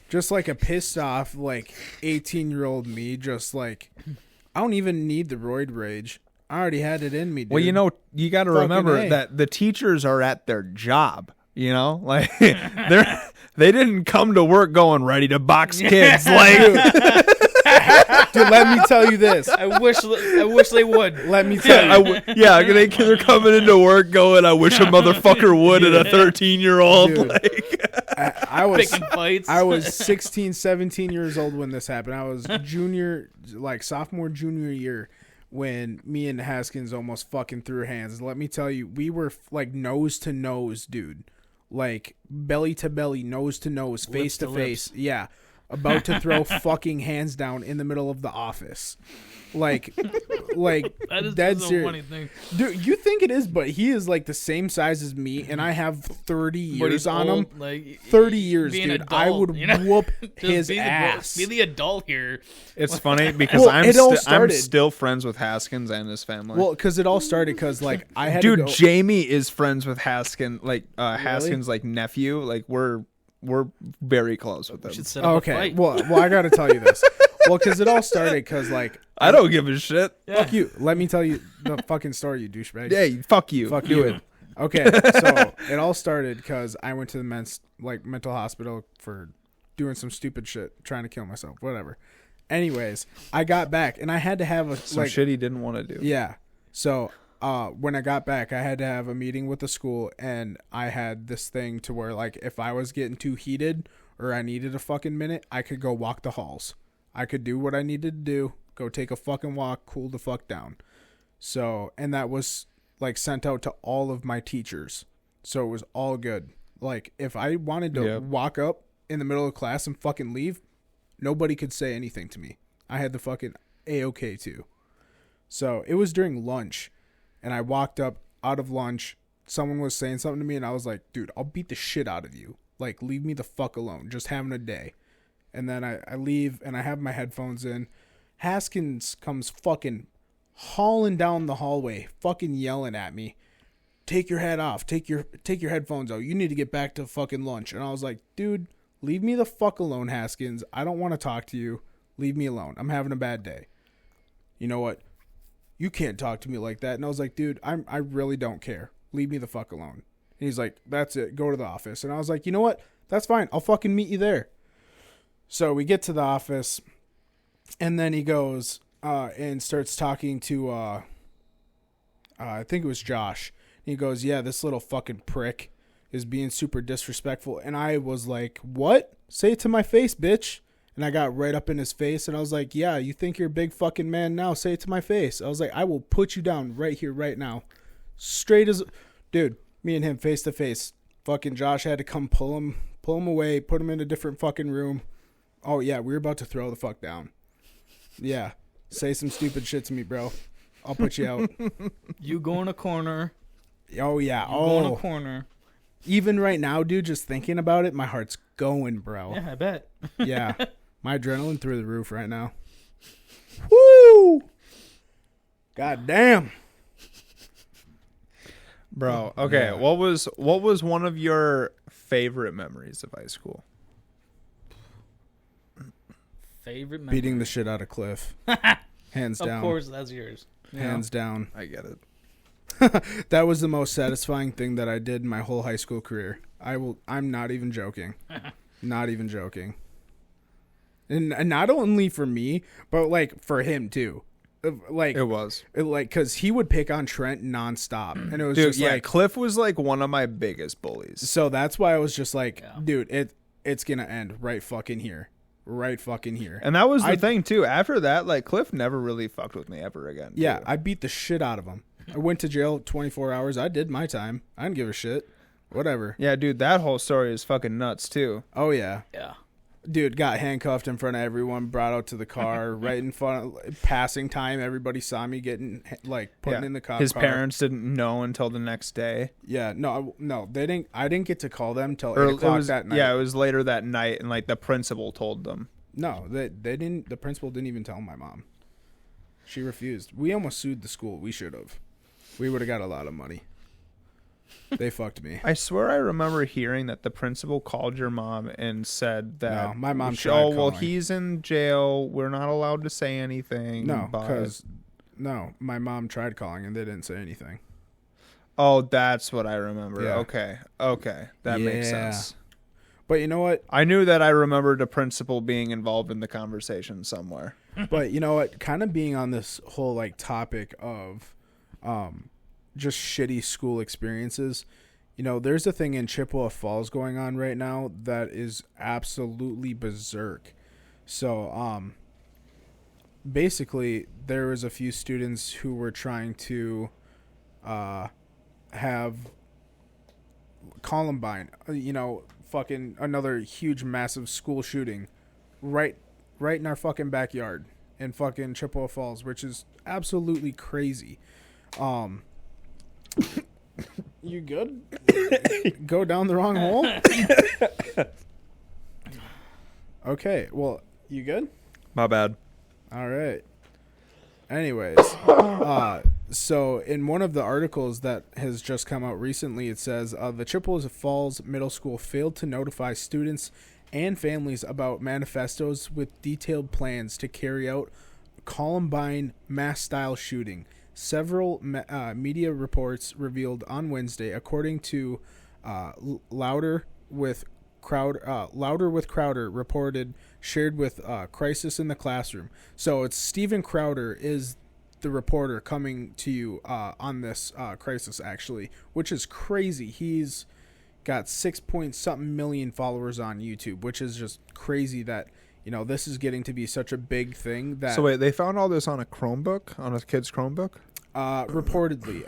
[SPEAKER 2] Just like a pissed off, like 18-year-old me, just like I don't even need the roid rage. I already had it in me, dude.
[SPEAKER 1] Well, you know, you got to
[SPEAKER 2] Fucking
[SPEAKER 1] remember
[SPEAKER 2] A.
[SPEAKER 1] that the teachers are at their job. You know, like they didn't come to work going ready to box kids. Like
[SPEAKER 2] Dude, let me tell you this.
[SPEAKER 3] I wish they would.
[SPEAKER 2] Let me tell you.
[SPEAKER 1] They're coming into work going, I wish a motherfucker would at a 13-year-old.
[SPEAKER 2] Dude.
[SPEAKER 1] Like,
[SPEAKER 2] I was
[SPEAKER 3] Picking fights.
[SPEAKER 2] I was 16, 17 years old when this happened. I was sophomore, junior year when me and Haskins almost fucking threw hands. Let me tell you, we were like nose to nose, dude. Like belly to belly, nose to nose, face to face. Yeah. About to throw fucking hands down in the middle of the office. Like
[SPEAKER 3] that is
[SPEAKER 2] dead
[SPEAKER 3] a
[SPEAKER 2] serious.
[SPEAKER 3] funny thing.
[SPEAKER 2] Dude, you think it is, but he is like the same size as me, and I have 30 years on him.
[SPEAKER 3] Like
[SPEAKER 2] 30 years,
[SPEAKER 3] being
[SPEAKER 2] dude.
[SPEAKER 3] adult,
[SPEAKER 2] I would
[SPEAKER 3] you know?
[SPEAKER 2] whoop
[SPEAKER 3] Just
[SPEAKER 2] his
[SPEAKER 3] be
[SPEAKER 2] ass.
[SPEAKER 3] Be the adult here.
[SPEAKER 1] it's funny because
[SPEAKER 2] Well,
[SPEAKER 1] I'm still friends with Haskins and his family.
[SPEAKER 2] Well, because it all started because like I had
[SPEAKER 1] dude,
[SPEAKER 2] to go.
[SPEAKER 1] Jamie is friends with Haskins, Haskins' like nephew. Like we're very close with them.
[SPEAKER 3] Should set up a
[SPEAKER 2] Okay,
[SPEAKER 3] fight.
[SPEAKER 2] well, I got to tell you this. Well, because it all started because like
[SPEAKER 1] I don't give a shit.
[SPEAKER 2] fuck you. Let me tell you the fucking story, you douchebag.
[SPEAKER 1] Hey, fuck you.
[SPEAKER 2] Fuck
[SPEAKER 1] Do
[SPEAKER 2] you.
[SPEAKER 1] it.
[SPEAKER 2] Okay, so it all started because I went to the mental hospital for doing some stupid shit, trying to kill myself, whatever. Anyways, I got back and I had to have
[SPEAKER 1] Some shit he didn't want to do.
[SPEAKER 2] Yeah. So when I got back, I had to have a meeting with the school, and I had this thing to where like if I was getting too heated or I needed a fucking minute, I could go walk the halls. I could do what I needed to do, go take a fucking walk, cool the fuck down. So, and that was like sent out to all of my teachers. So it was all good. Like if I wanted to walk up in the middle of class and fucking leave, nobody could say anything to me. I had the fucking A-OK too. So it was during lunch, and I walked up out of lunch. Someone was saying something to me, and I was like, dude, I'll beat the shit out of you. Like, leave me the fuck alone. Just having a day. And then I leave, and I have my headphones in. Haskins comes fucking hauling down the hallway, fucking yelling at me. Take your head off. Take your headphones out. You need to get back to fucking lunch. And I was like, dude, leave me the fuck alone, Haskins. I don't want to talk to you. Leave me alone. I'm having a bad day. You know what? You can't talk to me like that. And I was like, dude, I really don't care. Leave me the fuck alone. And he's like, that's it. Go to the office. And I was like, you know what? That's fine. I'll fucking meet you there. So we get to the office, and then he goes and starts talking to, I think it was Josh. He goes, yeah, this little fucking prick is being super disrespectful. And I was like, what? Say it to my face, bitch. And I got right up in his face, and I was like, yeah, you think you're a big fucking man now? Say it to my face. I was like, I will put you down right here, right now. Straight as... Dude, me and him face to face. Fucking Josh had to come pull him away, put him in a different fucking room. Oh, yeah, we were about to throw the fuck down. Yeah. Say some stupid shit to me, bro. I'll put you out.
[SPEAKER 3] You go in a corner.
[SPEAKER 2] Oh, yeah.
[SPEAKER 3] You go in a corner.
[SPEAKER 2] Even right now, dude, just thinking about it, my heart's going, bro.
[SPEAKER 3] Yeah, I bet.
[SPEAKER 2] Yeah. My adrenaline through the roof right now. Woo! God damn.
[SPEAKER 1] Bro, okay. Yeah. What was one of your favorite memories of high school?
[SPEAKER 3] Favorite memory?
[SPEAKER 2] Beating the shit out of Cliff. Hands down.
[SPEAKER 3] Of course, that's yours.
[SPEAKER 2] Hands down.
[SPEAKER 1] I get it.
[SPEAKER 2] That was the most satisfying thing that I did in my whole high school career. I'm not even joking. Not even joking. And not only for me, but like for him too. Like
[SPEAKER 1] it was
[SPEAKER 2] because he would pick on Trent nonstop, and it was
[SPEAKER 1] dude,
[SPEAKER 2] just
[SPEAKER 1] like Cliff was like one of my biggest bullies.
[SPEAKER 2] So that's why I was just like, dude, it's gonna end right fucking here. And
[SPEAKER 1] that was the thing too. After that, like Cliff never really fucked with me ever again.
[SPEAKER 2] Yeah, I beat the shit out of him. I went to jail 24 hours. I did my time. I didn't give a shit. Whatever.
[SPEAKER 1] Yeah, dude, that whole story is fucking nuts too.
[SPEAKER 2] Oh yeah.
[SPEAKER 3] Yeah.
[SPEAKER 2] Dude got handcuffed in front of everyone, brought out to the car, right in front of passing time. Everybody saw me getting putting in the cop
[SPEAKER 1] His
[SPEAKER 2] car.
[SPEAKER 1] parents didn't know until the next day.
[SPEAKER 2] Yeah, no, they didn't. I didn't get to call them till 8 o'clock that night.
[SPEAKER 1] Yeah, it was later that night, and like the principal told them.
[SPEAKER 2] No, they didn't. The principal didn't even tell my mom. She refused. We almost sued the school. We should have. We would have got a lot of money. They fucked me.
[SPEAKER 1] I swear I remember hearing that the principal called your mom and said that.
[SPEAKER 2] No, my mom tried calling.
[SPEAKER 1] Well, he's in jail. We're not allowed to say anything.
[SPEAKER 2] No, because my mom tried calling and they didn't say anything.
[SPEAKER 1] Oh, that's what I remember.
[SPEAKER 2] Yeah.
[SPEAKER 1] Okay, that makes sense.
[SPEAKER 2] But you know what?
[SPEAKER 1] I knew that I remembered a principal being involved in the conversation somewhere.
[SPEAKER 2] But you know what? Kind of being on this whole like topic of just shitty school experiences. You know, there's a thing in Chippewa Falls going on right now that is absolutely berserk. So, basically, there was a few students who were trying to have Columbine, you know, fucking another huge, massive school shooting right in our fucking backyard in fucking Chippewa Falls, which is absolutely crazy. You good? Go down the wrong hole? Okay, well, you good?
[SPEAKER 1] My bad.
[SPEAKER 2] All right. Anyways, so in one of the articles that has just come out recently, it says the Chippewa Falls Middle School failed to notify students and families about manifestos with detailed plans to carry out Columbine mass-style shooting. Several media reports revealed on Wednesday, according to Louder with Crowder reported, shared with Crisis in the Classroom. So it's Steven Crowder is the reporter coming to you on this crisis, actually, which is crazy. He's got 6-point-something million followers on YouTube, which is just crazy that, you know, this is getting to be such a big thing. That
[SPEAKER 1] So wait, they found all this on a Chromebook, on a kid's Chromebook?
[SPEAKER 2] Reportedly.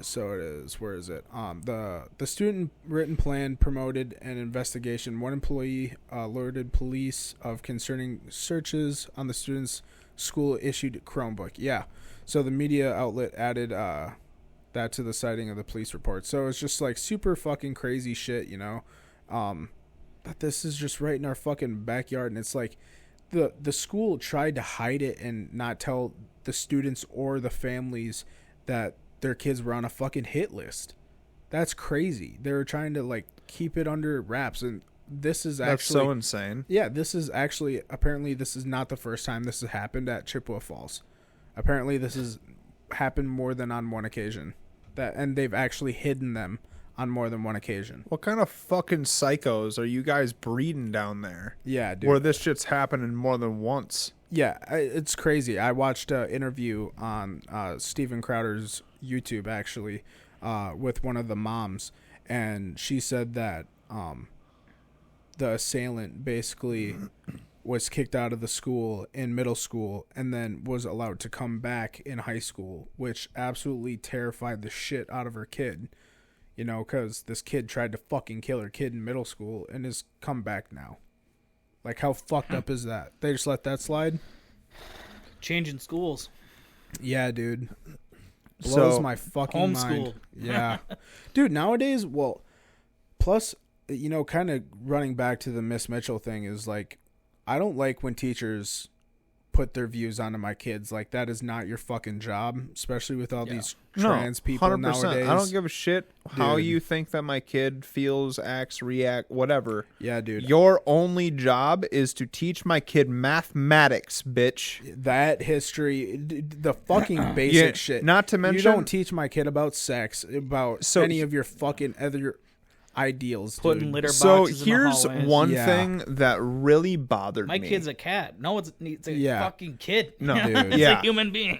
[SPEAKER 2] So it is. Where is it? The student written plan promoted an investigation. One employee alerted police of concerning searches on the student's school issued Chromebook. Yeah. So the media outlet added that to the citing of the police report. So it's just like super fucking crazy shit, you know. That this is just right in our fucking backyard, and it's like the school tried to hide it and not tell the students or the families that their kids were on a fucking hit list. That's crazy. They were trying to like keep it under wraps, and this is actually
[SPEAKER 1] That's so insane.
[SPEAKER 2] Yeah, this is actually apparently this is not the first time this has happened at Chippewa Falls. Apparently this has happened more than on one occasion. And they've actually hidden them on more than one occasion.
[SPEAKER 1] What kind of fucking psychos are you guys breeding down there?
[SPEAKER 2] Yeah, dude.
[SPEAKER 1] Where this shit's happening more than once.
[SPEAKER 2] Yeah, it's crazy. I watched an interview on Steven Crowder's YouTube, actually, with one of the moms, and she said that the assailant basically was kicked out of the school in middle school and then was allowed to come back in high school, which absolutely terrified the shit out of her kid, you know, because this kid tried to fucking kill her kid in middle school and has come back now. Like, how fucked up is that? They just let that slide?
[SPEAKER 3] Changing schools.
[SPEAKER 2] Yeah, dude. Blows
[SPEAKER 1] So,
[SPEAKER 2] my fucking
[SPEAKER 3] homeschool.
[SPEAKER 2] mind. Yeah. Dude, nowadays, well, plus, you know, kind of running back to the Miss Mitchell thing is like, I don't like when teachers put their views onto my kids. Like, that is not your fucking job, especially with all these trans people
[SPEAKER 1] 100%.
[SPEAKER 2] nowadays.
[SPEAKER 1] I don't give a shit how
[SPEAKER 2] Dude.
[SPEAKER 1] you think that my kid feels, acts, react, whatever.
[SPEAKER 2] Yeah, dude.
[SPEAKER 1] Your only job is to teach my kid mathematics, bitch.
[SPEAKER 2] That history, the fucking basic
[SPEAKER 1] Yeah,
[SPEAKER 2] shit.
[SPEAKER 1] not to
[SPEAKER 2] you
[SPEAKER 1] mention-
[SPEAKER 2] don't teach my kid about sex, about
[SPEAKER 1] So-
[SPEAKER 2] any of your fucking other ideals,
[SPEAKER 3] Putting
[SPEAKER 2] dude.
[SPEAKER 3] litter
[SPEAKER 1] So
[SPEAKER 3] boxes in the
[SPEAKER 1] here's
[SPEAKER 3] hallways.
[SPEAKER 1] one
[SPEAKER 2] Yeah.
[SPEAKER 1] thing that really bothered
[SPEAKER 3] My
[SPEAKER 1] me.
[SPEAKER 3] kid's a cat. No, it's a
[SPEAKER 2] Yeah.
[SPEAKER 3] fucking kid.
[SPEAKER 1] No,
[SPEAKER 2] Dude.
[SPEAKER 3] It's
[SPEAKER 1] yeah.
[SPEAKER 3] a human being.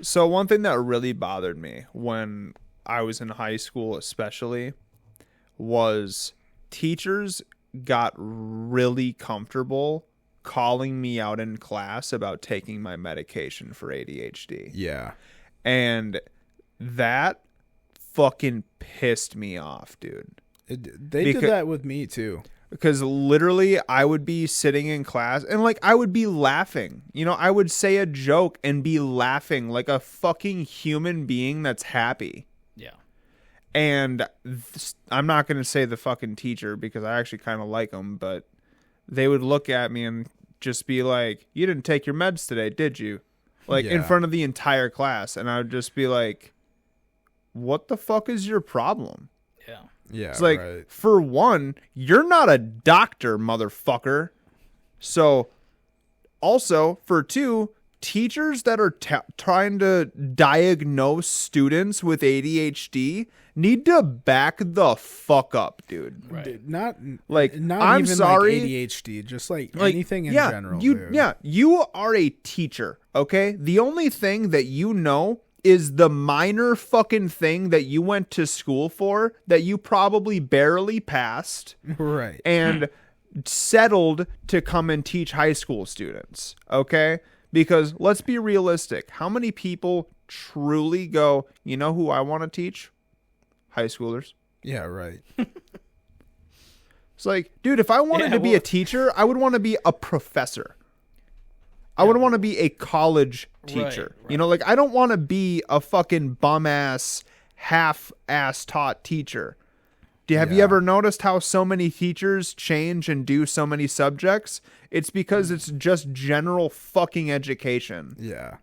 [SPEAKER 1] So one thing that really bothered me when I was in high school especially was teachers got really comfortable calling me out in class about taking my medication for ADHD.
[SPEAKER 2] Yeah.
[SPEAKER 1] And that fucking pissed me off, dude.
[SPEAKER 2] They did that with me, too.
[SPEAKER 1] Because literally I would be sitting in class and like I would be laughing. You know, I would say a joke and be laughing like a fucking human being that's happy.
[SPEAKER 3] Yeah.
[SPEAKER 1] And I'm not going to say the fucking teacher because I actually kind of like them, but they would look at me and just be like, "You didn't take your meds today, did you?" Like in
[SPEAKER 2] Yeah.
[SPEAKER 1] front of the entire class. And I would just be like, "What the fuck is your problem?"
[SPEAKER 3] Yeah.
[SPEAKER 2] Yeah,
[SPEAKER 1] It's like,
[SPEAKER 2] right.
[SPEAKER 1] for one, you're not a doctor, motherfucker. So, also, for two, teachers that are trying to diagnose students with ADHD need to back the fuck up, dude.
[SPEAKER 3] Right.
[SPEAKER 2] Dude, not
[SPEAKER 1] I'm
[SPEAKER 2] even
[SPEAKER 1] sorry.
[SPEAKER 2] like ADHD, just like anything in general. Dude.
[SPEAKER 1] You are a teacher, okay? The only thing that you know is the minor fucking thing that you went to school for that you probably barely passed.
[SPEAKER 2] Right.
[SPEAKER 1] And settled to come and teach high school students, okay? Because let's be realistic. How many people truly go, you know who I want to teach? High schoolers.
[SPEAKER 2] Yeah, right.
[SPEAKER 1] It's like, dude, if I wanted to be a teacher, I would want to be a professor. I would want to be a college teacher.
[SPEAKER 3] Right.
[SPEAKER 1] You know, like I don't want to be a fucking bum-ass, half-ass taught teacher. Have you ever noticed how so many teachers change and do so many subjects? It's because it's just general fucking education.
[SPEAKER 2] Yeah.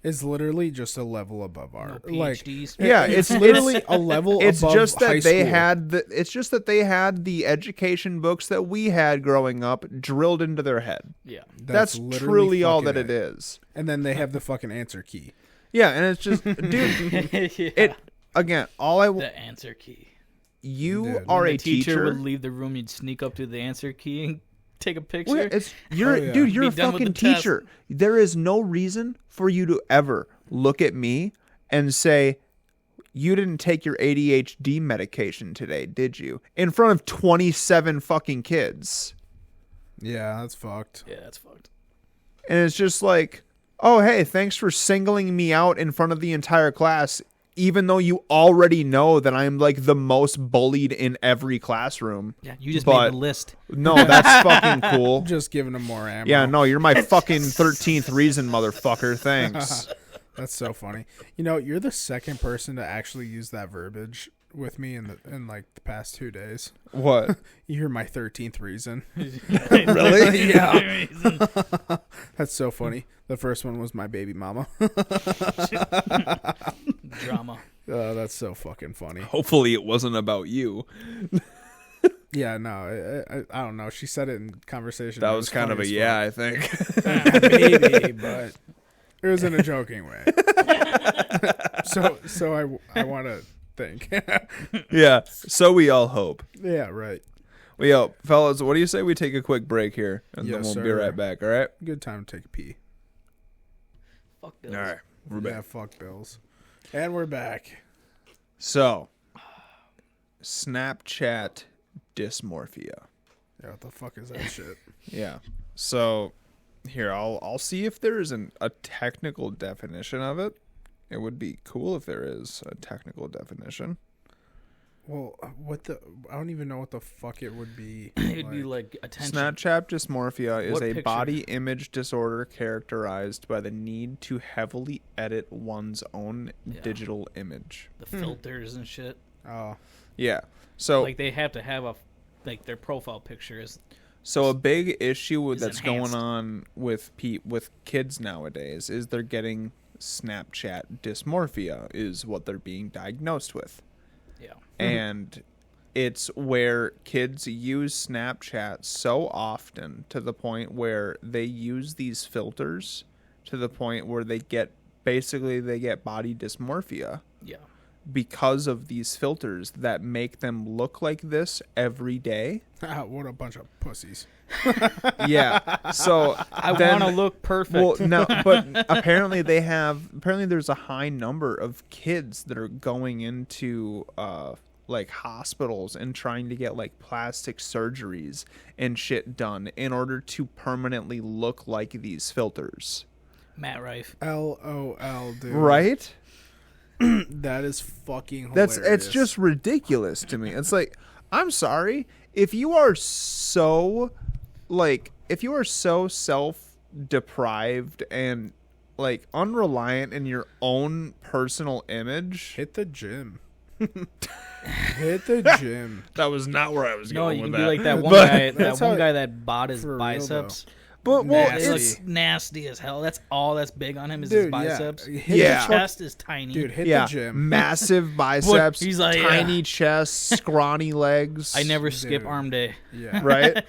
[SPEAKER 2] It's literally just a level above our
[SPEAKER 3] PhDs.
[SPEAKER 1] Yeah,
[SPEAKER 2] it's literally a level
[SPEAKER 1] it's
[SPEAKER 2] above
[SPEAKER 1] just that
[SPEAKER 2] high
[SPEAKER 1] they
[SPEAKER 2] school.
[SPEAKER 1] had it's just that they had the education books that we had growing up drilled into their head.
[SPEAKER 3] Yeah.
[SPEAKER 1] That's
[SPEAKER 2] literally
[SPEAKER 1] truly all
[SPEAKER 2] fucking
[SPEAKER 1] that it is.
[SPEAKER 2] And then they have the fucking answer key.
[SPEAKER 1] Yeah, and it's just dude,
[SPEAKER 3] Yeah.
[SPEAKER 1] it again,
[SPEAKER 3] The answer key.
[SPEAKER 1] you
[SPEAKER 2] Dude.
[SPEAKER 1] are
[SPEAKER 3] When
[SPEAKER 1] a
[SPEAKER 3] the teacher would
[SPEAKER 1] teacher.
[SPEAKER 3] leave the room, you'd sneak up to the answer key and take a picture.
[SPEAKER 1] Well, you're
[SPEAKER 2] Oh, yeah.
[SPEAKER 1] dude, you're
[SPEAKER 3] Be
[SPEAKER 1] a
[SPEAKER 3] done with
[SPEAKER 1] fucking
[SPEAKER 3] the test.
[SPEAKER 1] teacher. There is no reason for you to ever look at me and say, you didn't take your ADHD medication today, did you? In front of 27 fucking kids.
[SPEAKER 2] Yeah, that's fucked.
[SPEAKER 3] Yeah, that's fucked.
[SPEAKER 1] And it's just like, oh, hey, thanks for singling me out in front of the entire class, even though you already know that I'm like the most bullied in every classroom.
[SPEAKER 3] Yeah, you just
[SPEAKER 1] But-
[SPEAKER 3] made the list.
[SPEAKER 1] No, that's fucking cool.
[SPEAKER 2] Just giving them more ammo.
[SPEAKER 1] Yeah, no, you're my fucking 13th reason, motherfucker. Thanks.
[SPEAKER 2] That's so funny. You know, you're the second person to actually use that verbiage with me in like the past 2 days.
[SPEAKER 1] What?
[SPEAKER 2] You're my 13th reason.
[SPEAKER 3] Really?
[SPEAKER 2] Yeah. That's so funny. The first one was my baby mama.
[SPEAKER 3] Drama.
[SPEAKER 2] That's so fucking funny.
[SPEAKER 1] Hopefully it wasn't about you.
[SPEAKER 2] Yeah, no, I don't know. She said it in conversation.
[SPEAKER 1] That
[SPEAKER 2] It
[SPEAKER 1] was kind of
[SPEAKER 2] funny
[SPEAKER 1] a
[SPEAKER 2] as
[SPEAKER 1] yeah, I think.
[SPEAKER 2] fuck. Maybe, but it was in a joking way. So I want to think.
[SPEAKER 1] Yeah, so we all hope.
[SPEAKER 2] Yeah, right.
[SPEAKER 1] Well, yo, fellas, what do you say we take a quick break here, and then
[SPEAKER 2] Yes,
[SPEAKER 1] we'll be
[SPEAKER 2] sir.
[SPEAKER 1] right back, all right?
[SPEAKER 2] Good time to take a pee.
[SPEAKER 3] Fuck Bills.
[SPEAKER 1] All right, we're
[SPEAKER 2] Yeah,
[SPEAKER 1] back.
[SPEAKER 2] fuck Bills. And we're back.
[SPEAKER 1] So, Snapchat dysmorphia.
[SPEAKER 2] Yeah, what the fuck is that shit?
[SPEAKER 1] Yeah. So, here, I'll see if there's a technical definition of it. It would be cool if there is a technical definition.
[SPEAKER 2] Well, I don't even know what the fuck it would be.
[SPEAKER 3] It'd be like attention.
[SPEAKER 1] Snapchat dysmorphia is
[SPEAKER 3] What
[SPEAKER 1] a
[SPEAKER 3] picture?
[SPEAKER 1] body image disorder characterized by the need to heavily edit one's own
[SPEAKER 3] Yeah.
[SPEAKER 1] digital image.
[SPEAKER 3] The filters and shit.
[SPEAKER 2] Oh,
[SPEAKER 1] Yeah. So
[SPEAKER 3] Like they have to have their profile picture is
[SPEAKER 1] a big issue
[SPEAKER 3] is
[SPEAKER 1] that's
[SPEAKER 3] enhanced.
[SPEAKER 1] going on with kids nowadays is they're getting Snapchat dysmorphia is what they're being diagnosed with.
[SPEAKER 3] yeah.
[SPEAKER 1] And it's where kids use Snapchat so often to the point where they use these filters to the point where they get body dysmorphia
[SPEAKER 3] Yeah.
[SPEAKER 1] because of these filters that make them look like this every day.
[SPEAKER 2] what a bunch of pussies.
[SPEAKER 1] Yeah. So
[SPEAKER 3] I
[SPEAKER 1] then-
[SPEAKER 3] want to look perfect.
[SPEAKER 1] Well, no, but apparently there's a high number of kids that are going into like hospitals and trying to get like plastic surgeries and shit done in order to permanently look like these filters.
[SPEAKER 3] Matt Rife.
[SPEAKER 2] LOL, dude.
[SPEAKER 1] Right?
[SPEAKER 2] That is fucking hilarious.
[SPEAKER 1] It's just ridiculous to me. It's like, I'm sorry, if you are so self-deprived and like unreliant in your own personal image.
[SPEAKER 2] hit the gym. Hit the gym.
[SPEAKER 1] That was not where I was
[SPEAKER 3] No,
[SPEAKER 1] going
[SPEAKER 3] you
[SPEAKER 1] with
[SPEAKER 3] can
[SPEAKER 1] that.
[SPEAKER 3] be like that one
[SPEAKER 1] But-
[SPEAKER 3] guy. That
[SPEAKER 2] That's
[SPEAKER 3] one
[SPEAKER 2] how-
[SPEAKER 3] guy that bought his
[SPEAKER 2] for real,
[SPEAKER 3] biceps.
[SPEAKER 1] But well,
[SPEAKER 2] Nasty.
[SPEAKER 3] It's nasty as hell. That's all that's big on him is
[SPEAKER 2] Dude,
[SPEAKER 3] his biceps.
[SPEAKER 2] Yeah.
[SPEAKER 3] His
[SPEAKER 1] Yeah.
[SPEAKER 3] chest is tiny.
[SPEAKER 2] Dude, hit
[SPEAKER 1] yeah,
[SPEAKER 2] the gym.
[SPEAKER 1] massive biceps,
[SPEAKER 3] he's like,
[SPEAKER 1] tiny chest, scrawny legs.
[SPEAKER 3] I never skip
[SPEAKER 2] Dude.
[SPEAKER 3] arm day.
[SPEAKER 2] Yeah.
[SPEAKER 1] right.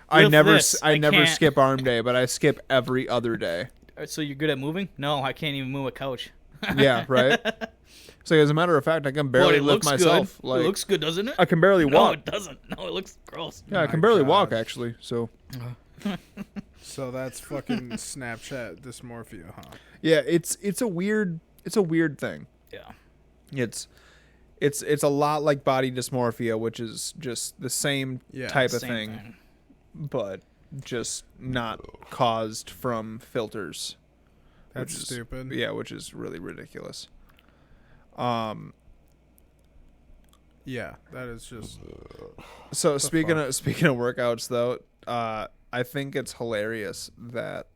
[SPEAKER 1] I
[SPEAKER 3] Lift
[SPEAKER 1] never
[SPEAKER 3] this. I
[SPEAKER 1] never
[SPEAKER 3] can't.
[SPEAKER 1] skip arm day, but I skip every other day.
[SPEAKER 3] So you're good at moving? No, I can't even move a couch.
[SPEAKER 1] Yeah, right. So as a matter of fact, I can barely
[SPEAKER 3] But it
[SPEAKER 1] lift
[SPEAKER 3] looks
[SPEAKER 1] myself.
[SPEAKER 3] good.
[SPEAKER 1] Like
[SPEAKER 3] it looks good, doesn't it?
[SPEAKER 1] I can barely
[SPEAKER 3] No,
[SPEAKER 1] walk.
[SPEAKER 3] it doesn't. No, it looks gross.
[SPEAKER 1] Yeah, I can
[SPEAKER 2] My
[SPEAKER 1] barely walk
[SPEAKER 2] God.
[SPEAKER 1] actually. So
[SPEAKER 2] So that's fucking Snapchat dysmorphia, huh?
[SPEAKER 1] yeah, it's a weird thing.
[SPEAKER 3] Yeah.
[SPEAKER 1] It's a lot like body dysmorphia, which is just the same
[SPEAKER 2] Yeah,
[SPEAKER 1] type of
[SPEAKER 3] Same
[SPEAKER 1] thing, but just not caused from filters.
[SPEAKER 2] That's
[SPEAKER 1] which is-
[SPEAKER 2] stupid.
[SPEAKER 1] Yeah, which is really ridiculous.
[SPEAKER 2] Yeah, that is just.
[SPEAKER 1] So speaking
[SPEAKER 2] fuck?
[SPEAKER 1] of workouts though, I think it's hilarious that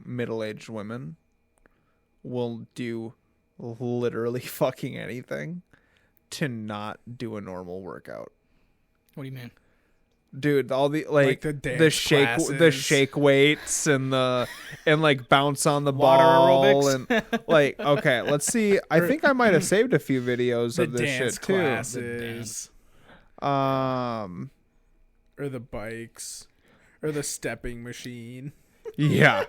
[SPEAKER 1] middle-aged women will do literally fucking anything to not do a normal workout.
[SPEAKER 3] What do you mean?
[SPEAKER 1] Dude, all the like,
[SPEAKER 2] the dance
[SPEAKER 1] shake
[SPEAKER 2] classes.
[SPEAKER 1] weights and like bounce on the
[SPEAKER 3] Water
[SPEAKER 1] ball
[SPEAKER 3] aerobics.
[SPEAKER 1] and like okay, let's see. I think I might have saved a few videos
[SPEAKER 2] The
[SPEAKER 1] of this
[SPEAKER 2] dance
[SPEAKER 1] shit too.
[SPEAKER 2] classes. Or the bikes. Or the stepping machine.
[SPEAKER 1] Yeah.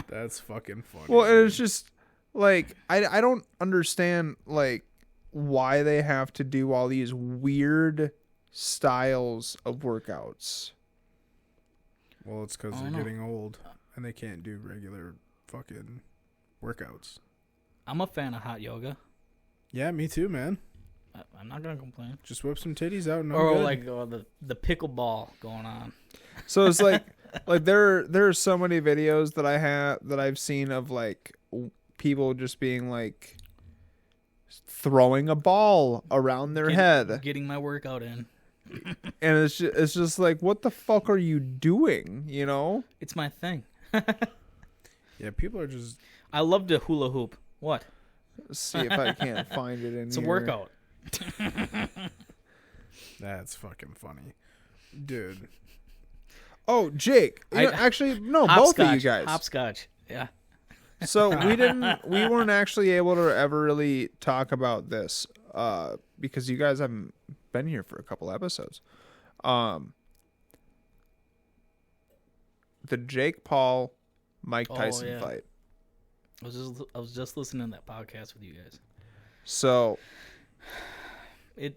[SPEAKER 2] That's fucking funny.
[SPEAKER 1] Well, and
[SPEAKER 2] dude.
[SPEAKER 1] it's just like I don't understand like why they have to do all these weird styles of workouts.
[SPEAKER 2] Well, it's because
[SPEAKER 3] I
[SPEAKER 2] they're
[SPEAKER 3] don't know.
[SPEAKER 2] getting old and they can't do regular fucking workouts.
[SPEAKER 3] I'm a fan of hot yoga.
[SPEAKER 2] Yeah, me too, man.
[SPEAKER 3] I'm not gonna complain.
[SPEAKER 2] Just whip some titties out and I'm
[SPEAKER 3] Or
[SPEAKER 2] good.
[SPEAKER 3] like the pickleball going on.
[SPEAKER 1] So it's like there are so many videos that I've seen of like people just being like throwing a ball around their head,
[SPEAKER 3] Getting my workout in.
[SPEAKER 1] and it's just like, what the fuck are you doing? You know?
[SPEAKER 3] It's my thing.
[SPEAKER 2] Yeah, people are just.
[SPEAKER 3] I love to hula hoop. What?
[SPEAKER 1] Let's see if I can't find it in
[SPEAKER 3] It's
[SPEAKER 1] here.
[SPEAKER 3] a workout.
[SPEAKER 2] That's fucking funny. Dude.
[SPEAKER 1] Oh, Jake. You know, actually, no, both of you guys.
[SPEAKER 3] Hopscotch. Yeah.
[SPEAKER 1] So we weren't actually able to ever really talk about this because you guys haven't been here for a couple episodes. The Jake Paul Mike Tyson
[SPEAKER 3] yeah.
[SPEAKER 1] fight.
[SPEAKER 3] I was just listening to that podcast with you guys.
[SPEAKER 1] So
[SPEAKER 3] It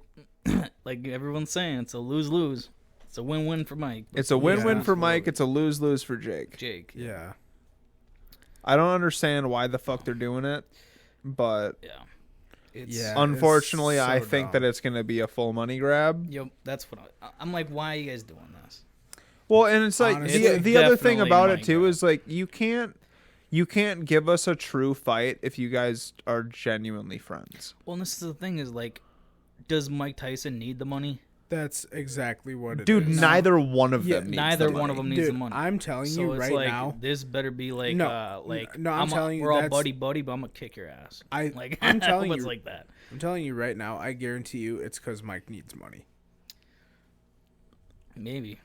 [SPEAKER 3] like everyone's saying, it's a lose-lose. It's a win-win for Mike.
[SPEAKER 1] it's a win-win
[SPEAKER 2] Yeah,
[SPEAKER 1] for Mike.
[SPEAKER 2] absolutely.
[SPEAKER 1] It's a lose-lose for Jake.
[SPEAKER 3] Jake.
[SPEAKER 2] Yeah.
[SPEAKER 1] I don't understand why the fuck they're doing it, but
[SPEAKER 3] Yeah. It's,
[SPEAKER 2] Yeah.
[SPEAKER 1] unfortunately,
[SPEAKER 2] it's so
[SPEAKER 1] I think that
[SPEAKER 2] dumb.
[SPEAKER 1] it's going to be a full money grab.
[SPEAKER 3] Yep, that's what I'm like. Why are you guys doing this?
[SPEAKER 1] Well, and it's like
[SPEAKER 2] Honestly,
[SPEAKER 1] the other thing
[SPEAKER 3] definitely
[SPEAKER 1] about
[SPEAKER 3] money
[SPEAKER 1] it too
[SPEAKER 3] grab.
[SPEAKER 1] is like you can't give us a true fight if you guys are genuinely friends.
[SPEAKER 3] Well, and this is the thing is like, does Mike Tyson need the money?
[SPEAKER 2] That's exactly what it is.
[SPEAKER 1] Dude, neither one of
[SPEAKER 2] Yeah,
[SPEAKER 1] them needs
[SPEAKER 3] Neither
[SPEAKER 1] the
[SPEAKER 3] one
[SPEAKER 1] money.
[SPEAKER 3] of them needs the
[SPEAKER 2] Dude,
[SPEAKER 3] money.
[SPEAKER 2] I'm telling
[SPEAKER 3] So
[SPEAKER 2] you
[SPEAKER 3] it's
[SPEAKER 2] right
[SPEAKER 3] like,
[SPEAKER 2] now.
[SPEAKER 3] this better be like,
[SPEAKER 2] No,
[SPEAKER 3] like
[SPEAKER 2] no, I'm telling you
[SPEAKER 3] we're all
[SPEAKER 2] that's-
[SPEAKER 3] buddy, but I'm gonna kick your ass. Like
[SPEAKER 2] I'm
[SPEAKER 3] I
[SPEAKER 2] telling
[SPEAKER 3] hope it's
[SPEAKER 2] you-
[SPEAKER 3] like that.
[SPEAKER 2] I'm telling you right now, I guarantee you it's because Mike needs money.
[SPEAKER 3] Maybe.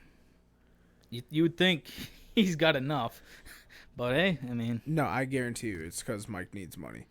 [SPEAKER 3] You would think he's got enough, but hey, I mean,
[SPEAKER 2] No, I guarantee you it's because Mike needs money.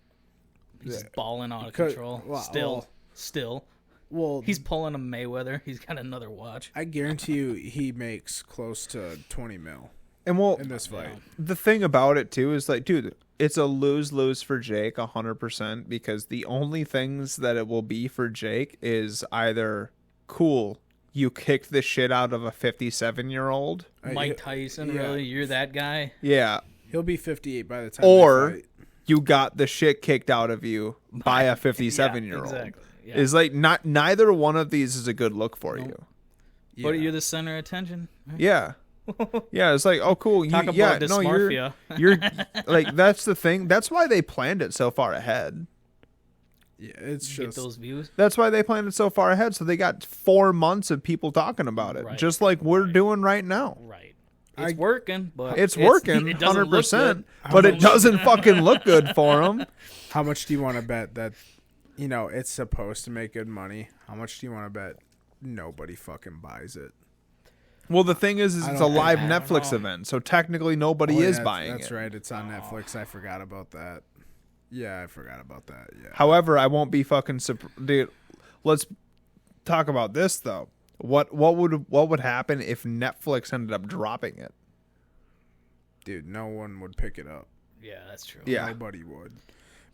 [SPEAKER 3] he's
[SPEAKER 2] Yeah.
[SPEAKER 3] balling out of
[SPEAKER 2] Because-
[SPEAKER 3] control.
[SPEAKER 2] well,
[SPEAKER 3] Still,
[SPEAKER 2] Well,
[SPEAKER 3] he's pulling a Mayweather. He's got another watch.
[SPEAKER 2] I guarantee you he makes close to 20 mil
[SPEAKER 1] And well,
[SPEAKER 2] in this fight.
[SPEAKER 1] the thing about it too is like, dude, it's a lose-lose for Jake 100% because the only things that it will be for Jake is either cool, you kicked the shit out of a 57-year-old.
[SPEAKER 3] Mike Tyson,
[SPEAKER 2] yeah.
[SPEAKER 3] really? You're that guy?
[SPEAKER 1] Yeah.
[SPEAKER 2] He'll be 58 by the time
[SPEAKER 1] Or
[SPEAKER 2] they fight.
[SPEAKER 1] you got the shit kicked out of you by a 57-year-old.
[SPEAKER 3] Yeah, exactly. Yeah.
[SPEAKER 1] Is like neither one of these is a good look for you.
[SPEAKER 2] Yeah.
[SPEAKER 3] But you're the center of attention.
[SPEAKER 1] Yeah. Yeah, it's like, oh cool.
[SPEAKER 3] Talk
[SPEAKER 1] You,
[SPEAKER 3] about
[SPEAKER 1] yeah, no,
[SPEAKER 3] dysmorphia.
[SPEAKER 1] you're like that's the thing. That's why they planned it so far ahead.
[SPEAKER 2] Yeah, it's
[SPEAKER 3] Get
[SPEAKER 2] just
[SPEAKER 3] those views.
[SPEAKER 1] That's why they planned it so far ahead. So they got 4 months of people talking about it,
[SPEAKER 3] Right.
[SPEAKER 1] just like we're
[SPEAKER 3] Right.
[SPEAKER 1] doing right now.
[SPEAKER 3] Right. It's working, but
[SPEAKER 1] It's working
[SPEAKER 3] it doesn't look
[SPEAKER 1] 100%,
[SPEAKER 3] good.
[SPEAKER 1] but it doesn't fucking look good for them.
[SPEAKER 2] how much do you want to bet that it's supposed to make good money? How much do you want to bet nobody fucking buys it?
[SPEAKER 1] Well, the thing is
[SPEAKER 2] I
[SPEAKER 1] it's a
[SPEAKER 2] don't-
[SPEAKER 1] live
[SPEAKER 3] I don't
[SPEAKER 1] Netflix
[SPEAKER 3] know.
[SPEAKER 1] event, so technically nobody
[SPEAKER 2] Oh,
[SPEAKER 1] is
[SPEAKER 2] yeah,
[SPEAKER 1] buying
[SPEAKER 2] that's
[SPEAKER 1] it.
[SPEAKER 2] right. It's on Netflix. I forgot about that. Yeah, I forgot about that. Yeah.
[SPEAKER 1] However, I won't be fucking dude. Let's talk about this though. What would happen if Netflix ended up dropping it?
[SPEAKER 2] dude, no one would pick it up.
[SPEAKER 3] Yeah, that's true.
[SPEAKER 1] Yeah.
[SPEAKER 2] Nobody would.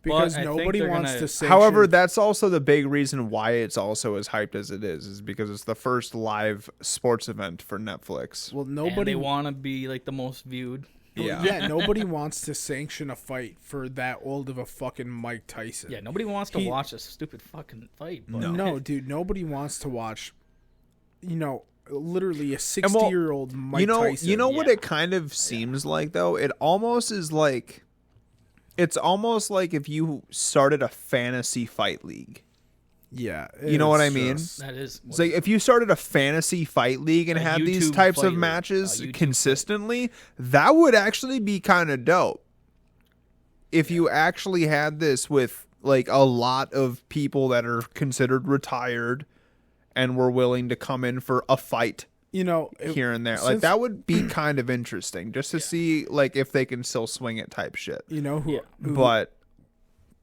[SPEAKER 2] Because
[SPEAKER 3] I think
[SPEAKER 2] nobody
[SPEAKER 3] they're
[SPEAKER 2] wants
[SPEAKER 3] gonna-
[SPEAKER 2] to sanction.
[SPEAKER 1] However, that's also the big reason why it's also as hyped as it is because it's the first live sports event for Netflix.
[SPEAKER 2] well,
[SPEAKER 3] And
[SPEAKER 2] nobody
[SPEAKER 3] they want to be like the most viewed.
[SPEAKER 1] Yeah.
[SPEAKER 2] nobody wants to sanction a fight for that old of a fucking Mike Tyson.
[SPEAKER 3] Yeah, nobody wants to
[SPEAKER 2] He-
[SPEAKER 3] watch a stupid fucking fight. But
[SPEAKER 2] No, dude, nobody wants to watch, literally a
[SPEAKER 1] And well,
[SPEAKER 2] 60-year-old Mike
[SPEAKER 1] you know,
[SPEAKER 2] Tyson.
[SPEAKER 1] you know what
[SPEAKER 3] Yeah.
[SPEAKER 1] it kind of seems like though. It almost is like, it's almost like if you started a fantasy fight league.
[SPEAKER 2] Yeah.
[SPEAKER 1] You know what I
[SPEAKER 2] it's
[SPEAKER 1] mean?
[SPEAKER 2] just-
[SPEAKER 3] that is.
[SPEAKER 1] It's like if you started a fantasy fight league and
[SPEAKER 3] A
[SPEAKER 1] had these
[SPEAKER 3] YouTube
[SPEAKER 1] types
[SPEAKER 3] fight
[SPEAKER 1] of
[SPEAKER 3] league.
[SPEAKER 1] matches
[SPEAKER 3] A YouTube
[SPEAKER 1] consistently, that would actually be kind of dope. If you actually had this with like a lot of people that are considered retired and were willing to come in for a fight here and there, like
[SPEAKER 2] since-
[SPEAKER 1] that would be kind of interesting just to see like if they can still swing it type shit.
[SPEAKER 2] You know who?
[SPEAKER 1] But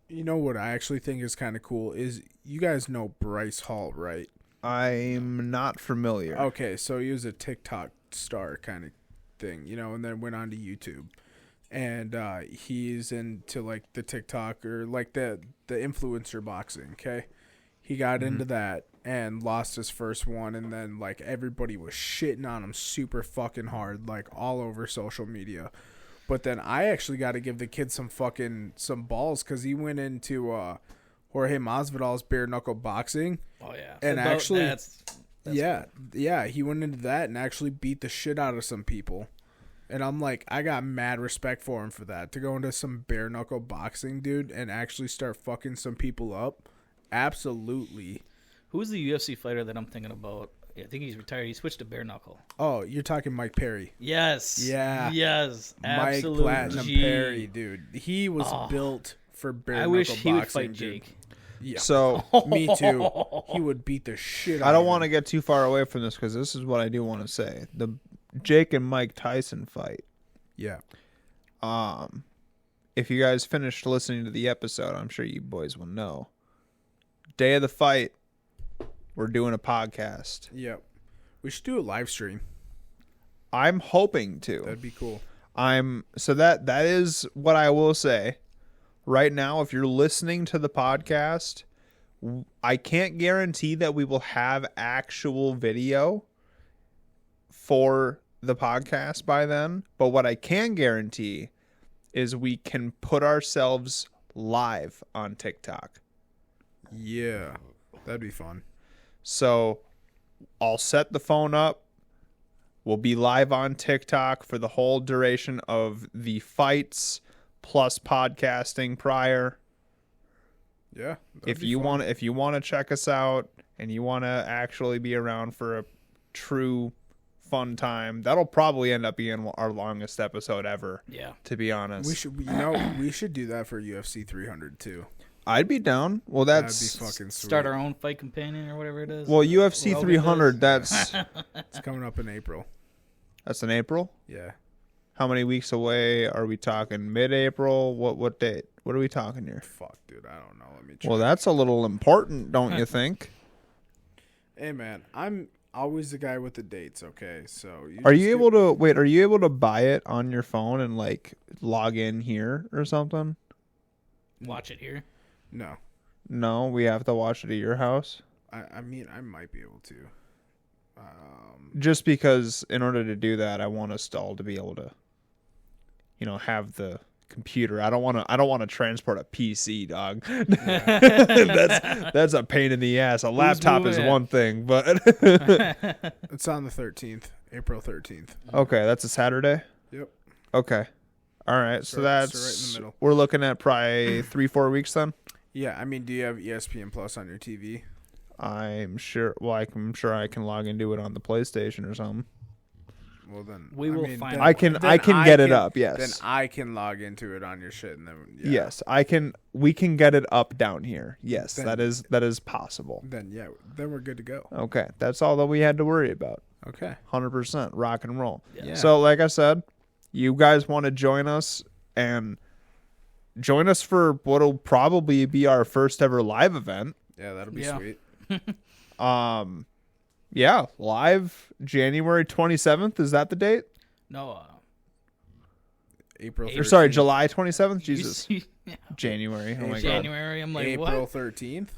[SPEAKER 2] You know what I actually think is kind of cool is you guys know Bryce Hall, right?
[SPEAKER 1] I'm not familiar.
[SPEAKER 2] Okay, so he was a TikTok star kind of thing, and then went on to YouTube. And he's into like the TikTok or like the influencer boxing, okay? He got into that and lost his first one, and then like everybody was shitting on him super fucking hard, like all over social media. But then I actually got to give the kid some balls because he went into Jorge Masvidal's bare knuckle boxing.
[SPEAKER 3] Oh yeah,
[SPEAKER 2] And
[SPEAKER 3] About-
[SPEAKER 2] actually-
[SPEAKER 3] that's
[SPEAKER 2] Yeah, he went into that and actually beat the shit out of some people. And I'm like, I got mad respect for him for that. To go into some bare knuckle boxing, dude, and actually start fucking some people up. Absolutely.
[SPEAKER 3] Who's the UFC fighter that I'm thinking about? I think he's retired. He switched to bare knuckle.
[SPEAKER 2] Oh, you're talking Mike Perry.
[SPEAKER 3] Yes.
[SPEAKER 2] Yeah.
[SPEAKER 3] Yes.
[SPEAKER 2] Mike
[SPEAKER 3] Absolute
[SPEAKER 2] Platinum
[SPEAKER 3] G.
[SPEAKER 2] Perry, dude. He was built for bare
[SPEAKER 3] I
[SPEAKER 2] knuckle
[SPEAKER 3] wish
[SPEAKER 2] boxing.
[SPEAKER 3] he would fight
[SPEAKER 2] dude.
[SPEAKER 3] Jake.
[SPEAKER 2] Yeah.
[SPEAKER 1] So
[SPEAKER 2] Me too. He would beat the shit out
[SPEAKER 1] I don't
[SPEAKER 2] of
[SPEAKER 1] want to
[SPEAKER 2] him.
[SPEAKER 1] get too far away from this because this is what I do want to say. The Jake and Mike Tyson fight.
[SPEAKER 2] Yeah.
[SPEAKER 1] If you guys finished listening to the episode, I'm sure you boys will know. Day of the fight, we're doing a podcast.
[SPEAKER 2] Yep. We should do a live stream.
[SPEAKER 1] I'm hoping to.
[SPEAKER 2] That'd be cool.
[SPEAKER 1] That is what I will say. Right now, if you're listening to the podcast, I can't guarantee that we will have actual video for the podcast by then, but what I can guarantee is we can put ourselves live on TikTok.
[SPEAKER 2] Yeah. That'd be fun.
[SPEAKER 1] So I'll set the phone up. We'll be live on TikTok for the whole duration of the fights plus podcasting prior.
[SPEAKER 2] Yeah.
[SPEAKER 1] If you want to check us out and you want to actually be around for a true fun time, that'll probably end up being our longest episode ever.
[SPEAKER 3] Yeah.
[SPEAKER 1] To be honest,
[SPEAKER 2] we should do that for UFC 300 too.
[SPEAKER 1] I'd be down. Well,
[SPEAKER 2] That'd
[SPEAKER 1] that's
[SPEAKER 2] be fucking sweet.
[SPEAKER 3] Start our own fight companion or whatever it is.
[SPEAKER 1] well UFC
[SPEAKER 3] Rogan
[SPEAKER 1] 300.
[SPEAKER 3] does.
[SPEAKER 2] It's coming up in April.
[SPEAKER 1] That's in April.
[SPEAKER 2] Yeah.
[SPEAKER 1] How many weeks away are we talking? Mid-April? What date? What are we talking here?
[SPEAKER 2] Fuck, dude. I don't know. Let me check.
[SPEAKER 1] Well, that's a little important, don't you think?
[SPEAKER 2] Hey, man. I'm always the guy with the dates, okay? So
[SPEAKER 1] Are you able to buy it on your phone and like log in here or something?
[SPEAKER 3] Watch it here.
[SPEAKER 2] No.
[SPEAKER 1] No, we have to watch it at your house.
[SPEAKER 2] I mean, I might be able to.
[SPEAKER 1] Just because in order to do that, I want us all to be able to, have the computer. I don't want to transport a PC, dog. That's a pain in the ass. A laptop is
[SPEAKER 3] moving it?
[SPEAKER 1] one thing, but
[SPEAKER 2] It's on the 13th. April 13th.
[SPEAKER 1] okay, that's a Saturday.
[SPEAKER 2] Yep.
[SPEAKER 1] Okay, all right. So
[SPEAKER 2] So
[SPEAKER 1] that's
[SPEAKER 2] right in the middle.
[SPEAKER 1] we're looking at probably 3-4 weeks then.
[SPEAKER 2] Yeah, I mean, do you have ESPN Plus on your TV?
[SPEAKER 1] I'm sure. Well, I'm sure I can log into it on the PlayStation or something.
[SPEAKER 2] Well, then
[SPEAKER 3] We will find
[SPEAKER 2] then-
[SPEAKER 3] out.
[SPEAKER 1] I can
[SPEAKER 2] then
[SPEAKER 1] get it up. Yes.
[SPEAKER 2] Then I can log into it on your shit, and then
[SPEAKER 1] Yes, I can. We can get it up down here. Yes,
[SPEAKER 2] Then-
[SPEAKER 1] that is possible.
[SPEAKER 2] Then we're good to go.
[SPEAKER 1] Okay, that's all that we had to worry about.
[SPEAKER 2] Okay.
[SPEAKER 1] 100% rock and roll.
[SPEAKER 2] Yeah.
[SPEAKER 1] So, like I said, you guys want to join us and join us for what'll probably be our first ever live event.
[SPEAKER 2] Yeah, that'll be
[SPEAKER 3] Yeah.
[SPEAKER 2] sweet.
[SPEAKER 1] Yeah, live January 27th. Is that the date?
[SPEAKER 3] No.
[SPEAKER 2] April 13th.
[SPEAKER 1] Or sorry, July 27th.
[SPEAKER 3] You
[SPEAKER 1] Jesus,
[SPEAKER 3] see- yeah.
[SPEAKER 1] January. Oh my god.
[SPEAKER 3] January. I'm like,
[SPEAKER 2] April
[SPEAKER 3] what?
[SPEAKER 2] 13th.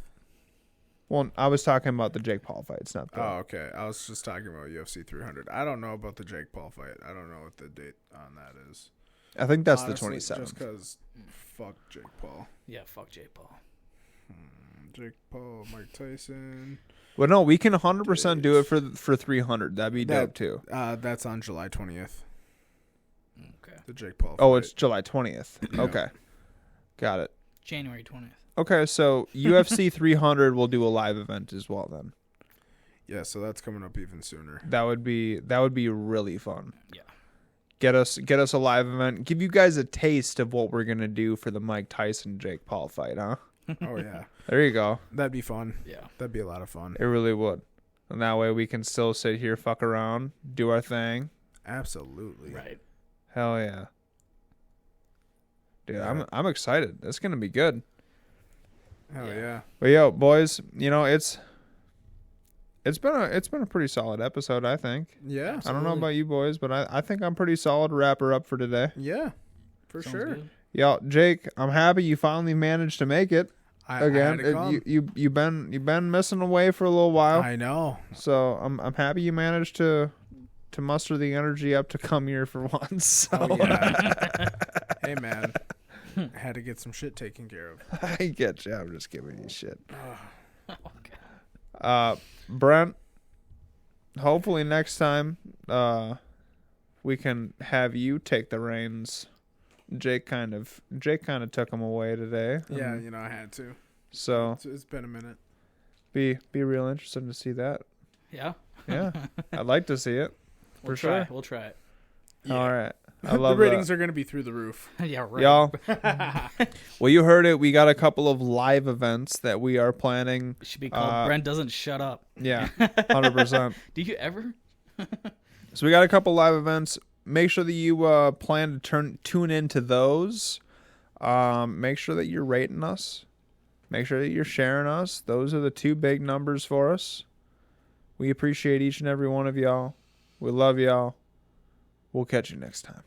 [SPEAKER 1] Well, I was talking about the Jake Paul fights, not the.
[SPEAKER 2] Oh, okay. I was just talking about UFC 300. I don't know about the Jake Paul fight. I don't know what the date on that is.
[SPEAKER 1] I think that's
[SPEAKER 2] Honestly,
[SPEAKER 1] the 27th.
[SPEAKER 2] Just because, fuck Jake Paul.
[SPEAKER 3] Yeah, fuck Jake Paul.
[SPEAKER 2] Jake Paul, Mike Tyson.
[SPEAKER 1] Well, no, we can 100% do it for 300. That'd be dope too.
[SPEAKER 2] That's on July 20th.
[SPEAKER 3] Okay.
[SPEAKER 2] The Jake Paul.
[SPEAKER 1] Oh,
[SPEAKER 2] fight.
[SPEAKER 1] it's July 20th. Okay, got it.
[SPEAKER 3] January 20th.
[SPEAKER 1] Okay, so UFC 300 will do a live event as well. Then
[SPEAKER 2] Yeah, so that's coming up even sooner.
[SPEAKER 1] that would be really fun.
[SPEAKER 3] Yeah.
[SPEAKER 1] Get us a live event. Give you guys a taste of what we're gonna do for the Mike Tyson Jake Paul fight, huh?
[SPEAKER 2] Oh yeah,
[SPEAKER 1] There you go.
[SPEAKER 2] that'd be fun.
[SPEAKER 3] Yeah.
[SPEAKER 2] That'd be a lot of fun.
[SPEAKER 1] It really would. And that way we can still sit here, fuck around, do our thing.
[SPEAKER 2] Absolutely.
[SPEAKER 3] Right.
[SPEAKER 1] Hell yeah. Dude,
[SPEAKER 2] Yeah.
[SPEAKER 1] I'm excited. It's gonna be good.
[SPEAKER 2] Hell yeah.
[SPEAKER 1] But yo, boys, it's been a pretty solid episode, I think.
[SPEAKER 2] Yeah.
[SPEAKER 1] I don't know about you boys, but I think I'm pretty solid to wrap her up for today.
[SPEAKER 2] Yeah. For
[SPEAKER 3] Sounds
[SPEAKER 2] sure.
[SPEAKER 3] good.
[SPEAKER 1] Yo, Jake, I'm happy you finally managed to make it again.
[SPEAKER 2] I had to come.
[SPEAKER 1] You've been missing away for a little while,
[SPEAKER 2] I know.
[SPEAKER 1] so I'm happy you managed to muster the energy up to come here for once. So
[SPEAKER 2] Oh, yeah. Hey man, I had to get some shit taken care of.
[SPEAKER 1] I get you. I'm just giving you shit.
[SPEAKER 3] Okay.
[SPEAKER 1] Brent, hopefully next time we can have you take the reins. Jake kind of took him away today.
[SPEAKER 2] Yeah, I had to.
[SPEAKER 1] So
[SPEAKER 2] It's been a minute.
[SPEAKER 1] be real interested to see that.
[SPEAKER 3] Yeah.
[SPEAKER 1] Yeah. I'd like to see it.
[SPEAKER 3] We'll
[SPEAKER 1] For
[SPEAKER 3] try.
[SPEAKER 1] sure.
[SPEAKER 3] We'll try it.
[SPEAKER 1] All right. I
[SPEAKER 2] The
[SPEAKER 1] love
[SPEAKER 2] ratings
[SPEAKER 1] that.
[SPEAKER 2] are going to be through the roof.
[SPEAKER 3] Yeah, right.
[SPEAKER 1] Y'all. Well, you heard it. We got a couple of live events that we are planning.
[SPEAKER 3] It should be called Brent Doesn't Shut Up.
[SPEAKER 1] Yeah. 100%.
[SPEAKER 3] Do you ever?
[SPEAKER 1] So we got a couple live events. Make sure that you plan to tune into those. Make sure that you're rating us. Make sure that you're sharing us. Those are the two big numbers for us. We appreciate each and every one of y'all. We love y'all. We'll catch you next time.